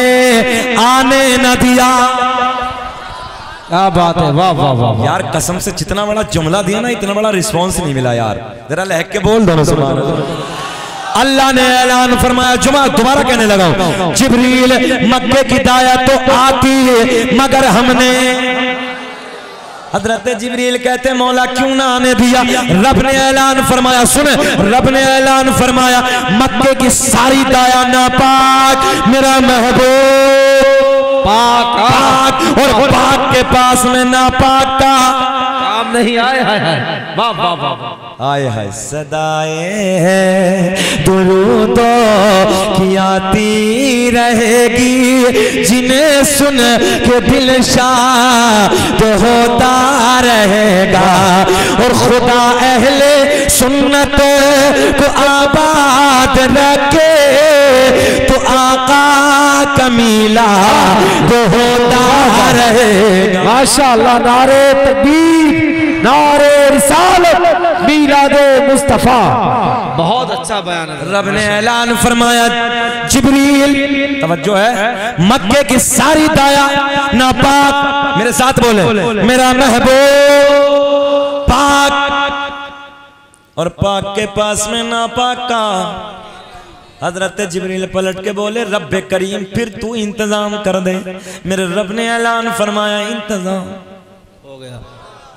[SPEAKER 2] आने न दिया।
[SPEAKER 1] क्या बात है, वाह वाह वाह
[SPEAKER 2] यार कसम से जितना बड़ा जुमला दिया ना, इतना बड़ा रिस्पांस नहीं मिला यार। जरा लहक के बोल दो सुभान अल्लाह। अल्लाह ने ऐलान फरमाया, जुमा दोबारा कहने लगा, जिब्रील मक्के की दाया तो आती है मगर हमने। हजरत जिब्रील कहते मौला क्यों ना आने दिया? रब ने ऐलान फरमाया, सुने, रब ने ऐलान फरमाया, मक्के की सारी दाया नापाक, मेरा महबूब पाक, पाक और पाक के पास में नापाक का काम नहीं। आए हाय हाय, वाह वाह वाह, आए हाय सदाए है दुरूदों की आती रहेगी, जिन्हें सुन के दिल शाद होता रहेगा। और खुदा अहले सुन्नत को आबाद रखे तो आका कमीला तो होता रहेगा।
[SPEAKER 1] माशाअल्लाह, नारे तकबीर, नारे रिसालत, मीरादे मुस्तफा। बहुत अच्छा बयान है।
[SPEAKER 2] रब ने ऐलान फरमाया, जिब्रील तवज्जो है, मक्के की सारी दाया नापाक, मेरे साथ बोले, मेरा महबूब पाक और पाक के पास में नापाक का। हजरत जिब्रील पलट के बोले, रब्बे करीम फिर तू इंतजाम कर दे। मेरे रब ने ऐलान फरमाया, इंतजाम हो गया।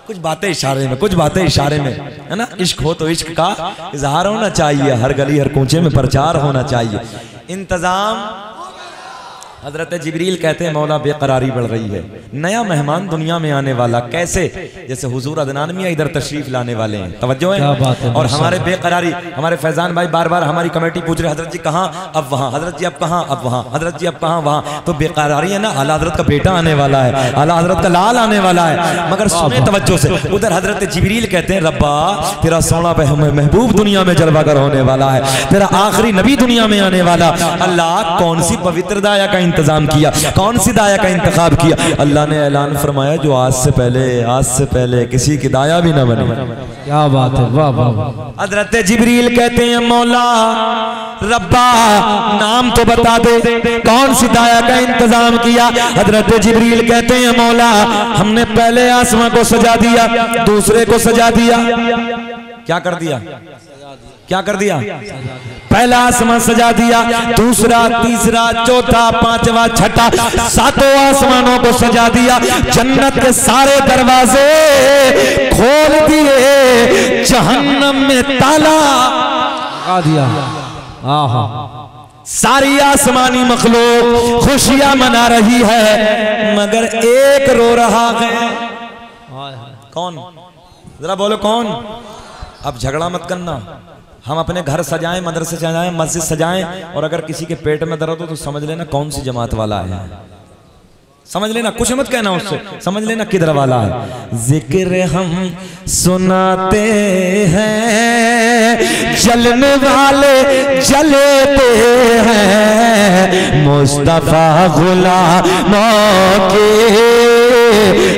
[SPEAKER 2] कुछ बातें इशारे में, कुछ बातें इशारे में, है ना। इश्क हो तो इश्क का इजहार होना चाहिए, हर गली हर कूचे में प्रचार होना चाहिए। इंतजाम। हजरत जिब्रील कहते हैं, मौला बेकरारी बढ़ रही है, नया मेहमान दुनिया में आने वाला, कैसे? जैसे हुजूर अदनान मियां इधर तशरीफ लाने वाले हैं, तवज्जो है। और हमारे बेकरारी, हमारे फैजान भाई बार बार हमारी कमेटी पूछ रहे, हजरत जी कहाँ? अब वहाँ, हजरत जी अब कहाँ? अब वहाँ, हजरत जी अब कहाँ? वहाँ। तो बेकरारी है ना, आला हजरत का बेटा आने वाला है, आला हजरत का लाल आने वाला है। मगर सुने तवज्जो से, उधर हजरत जिब्रील कहते हैं, रब्बा तेरा सोना महबूब दुनिया में जलवागर होने वाला है, तेरा आखिरी नबी दुनिया में आने वाला। अल्लाह कौन सी पवित्र दाया का इंतजाम किया, कौन सी दाया का इंतखाब किया? अल्लाह ने ऐलान फरमाया, जो आज से पहले किसी की दाया भी न बने।
[SPEAKER 1] क्या बात है, वाह वाह।
[SPEAKER 2] हजरत जिब्रील कहते हैं, मौला रब्बा नाम तो बता दे, कौन सी दाया का इंतजाम किया? हजरत जिब्रील कहते हैं, मौला हमने पहले आसमां को सजा दिया, दूसरे को सजा दिया। क्या कर दिया? क्या कर दिया? पहला आसमान सजा दिया, दूसरा, तीसरा, चौथा, पांचवा, छठा, सातों आसमानों को सजा दिया। जन्नत के सारे दरवाजे खोल दिए, जहन्नम में ताला लगा दिया। आहा, सारी आसमानी मखलूक खुशियां मना रही है, मगर एक रो रहा है। कौन? जरा बोलो कौन? अब झगड़ा मत करना। हम अपने घर सजाएं, मदरसे सजाएं, मस्जिद सजाएं, और अगर किसी के पेट में दर्द हो तो समझ लेना कौन सी जमात वाला है, समझ लेना, कुछ मत कहना उससे, समझ लेना किधर वाला है। जिक्र हम सुनाते हैं, जलने वाले जलते हैं, मुस्तफा गुलामों की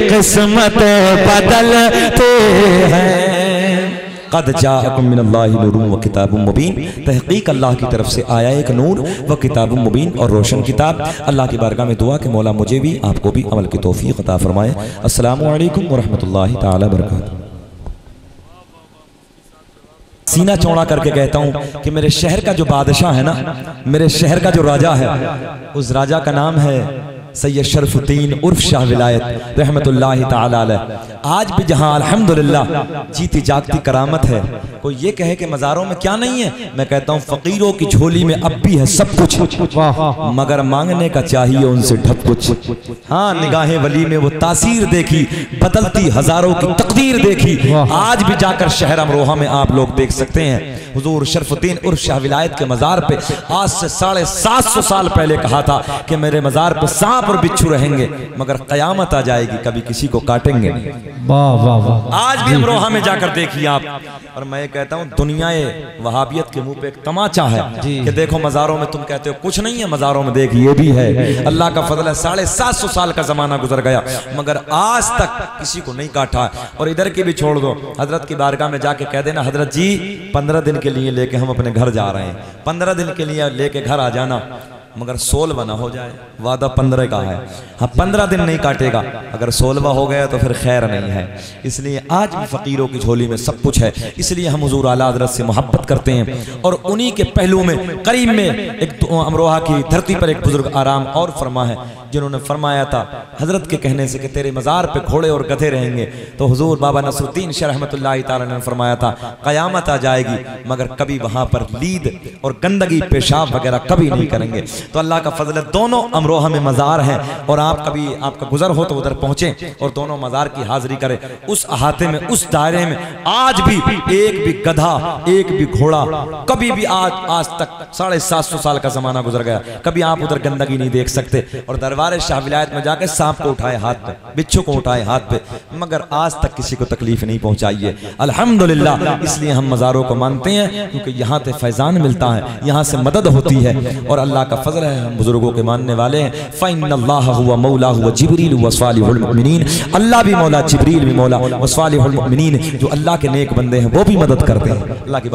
[SPEAKER 2] किस्मत बदलते हैं। क़द जाअकुम मिनल्लाहि नूरुन व किताबुम मुबीन, तहक़ीक़ अल्लाह की तरफ से आया एक नूर व किताबुम मुबीन, और रोशन किताब। अल्लाह की बारगाह में दुआ कि मौला मुझे भी आपको भी अमल की तौफ़ीक़ अता फरमाए। अस्सलामु अलैकुम व रहमतुल्लाहि ताला बरकातहू। सीना चौड़ा करके कहता हूँ कि मेरे शहर का जो बादशाह है ना, मेरे शहर का जो राजा है, उस राजा का नाम है सैयद शरफुद्दीन उर्फ शाह विलायत रहमतुल्लाहि ताला अलैह। आज भी जहां अल्हम्दुलिल्लाह जीती जागती करामत है, कोई ये कहे कि मज़ारों में क्या नहीं है, मैं कहता हूँ फ़कीरों की झोली में अब भी है सब कुछ, मगर मांगने का चाहिए उनसे ढक कुछ। हाँ, निगाहे वली में वो तासीर देखी, बदलती हजारों की तकदीर देखी। आज भी जाकर शहर अमरोहा में आप लोग देख सकते हैं, हुजूर शरफुद्दीन उर्फ शाह विलायत के मज़ार पे आज से 750 साल पहले कहा था कि मेरे मज़ार पे सांप और बिच्छू रहेंगे, मगर क़यामत आ जाएगी कभी किसी को काटेंगे नहीं।
[SPEAKER 1] वाह वाह वाह।
[SPEAKER 2] आज भी अमरोहा में जाकर देखिए आप। और मैं कहता हूँ दुनियाए वहाबियत के मुंह पे एक तमाचा है कि देखो मज़ारों में, तुम कहते हो कुछ नहीं है मज़ारों में, देख ये भी है। अल्लाह का फजल है, 750 साल का जमाना गुजर गया मगर आज तक किसी को नहीं काटा। और इधर की भी छोड़ दो, हजरत की बारगाह में जाके कह देना हजरत जी 15 दिन के लिए लेके हम अपने घर जा रहे हैं, 15 दिन के लिए लेके घर आ जाना, मगर 16वां ना हो जाए। वादा 15 का है, हाँ 15 दिन नहीं काटेगा, अगर 16वां हो गया तो फिर खैर नहीं है। इसलिए आज भी फ़कीरों की झोली में सब कुछ है, इसलिए हम हुजूर आला हज़रत से मोहब्बत करते हैं। और उन्हीं के पहलू में करीब में एक अमरोहा की धरती पर एक बुजुर्ग आराम और फरमा है, जिन्होंने फरमाया था हजरत के कहने से कि तेरे मज़ार पे घोड़े और गधे रहेंगे, तो हुजूर बाबा नसरुद्दीन शाह रहमतुल्लाहि ताला ने फरमाया था क़यामत आ जाएगी मगर कभी वहाँ पर लीद और गंदगी पेशाब वगैरह कभी नहीं करेंगे। तो अल्लाह का फजल है, दोनों अमरोहा में मज़ार हैं और आप कभी आपका गुजर हो तो उधर पहुँचें और दोनों मज़ार की हाजिरी करें। उस अहाते में, उस दायरे में आज भी एक भी गधा, एक भी घोड़ा कभी भी आज तक 750 साल का ज़माना गुजर गया, कभी आप उधर गंदगी नहीं देख सकते। और दरबार शाह विलायत में जाकर सांप को उठाए हाथ पे, बिच्छू को उठाए हाथ पे, मगर आज तक किसी को तकलीफ नहीं पहुंचाई है अल्हम्दुलिल्लाह। इसलिए हम मज़ारों को मानते हैं क्योंकि यहाँ से फैजान मिलता है, यहाँ से मदद होती है और अल्लाह का फजल है, हम बुजुर्गों के मानने वाले हैं। फ़इन्नल्लाह हुवा मौला हुवा जिब्रील व सालिहुल मुमिनीन, अल्लाह भी मौला, जिब्रील भी मौला व सालिहुल मुमिनीन, जो अल्लाह के नेक बंदे हैं वो भी मदद करते हैं। अल्लाह की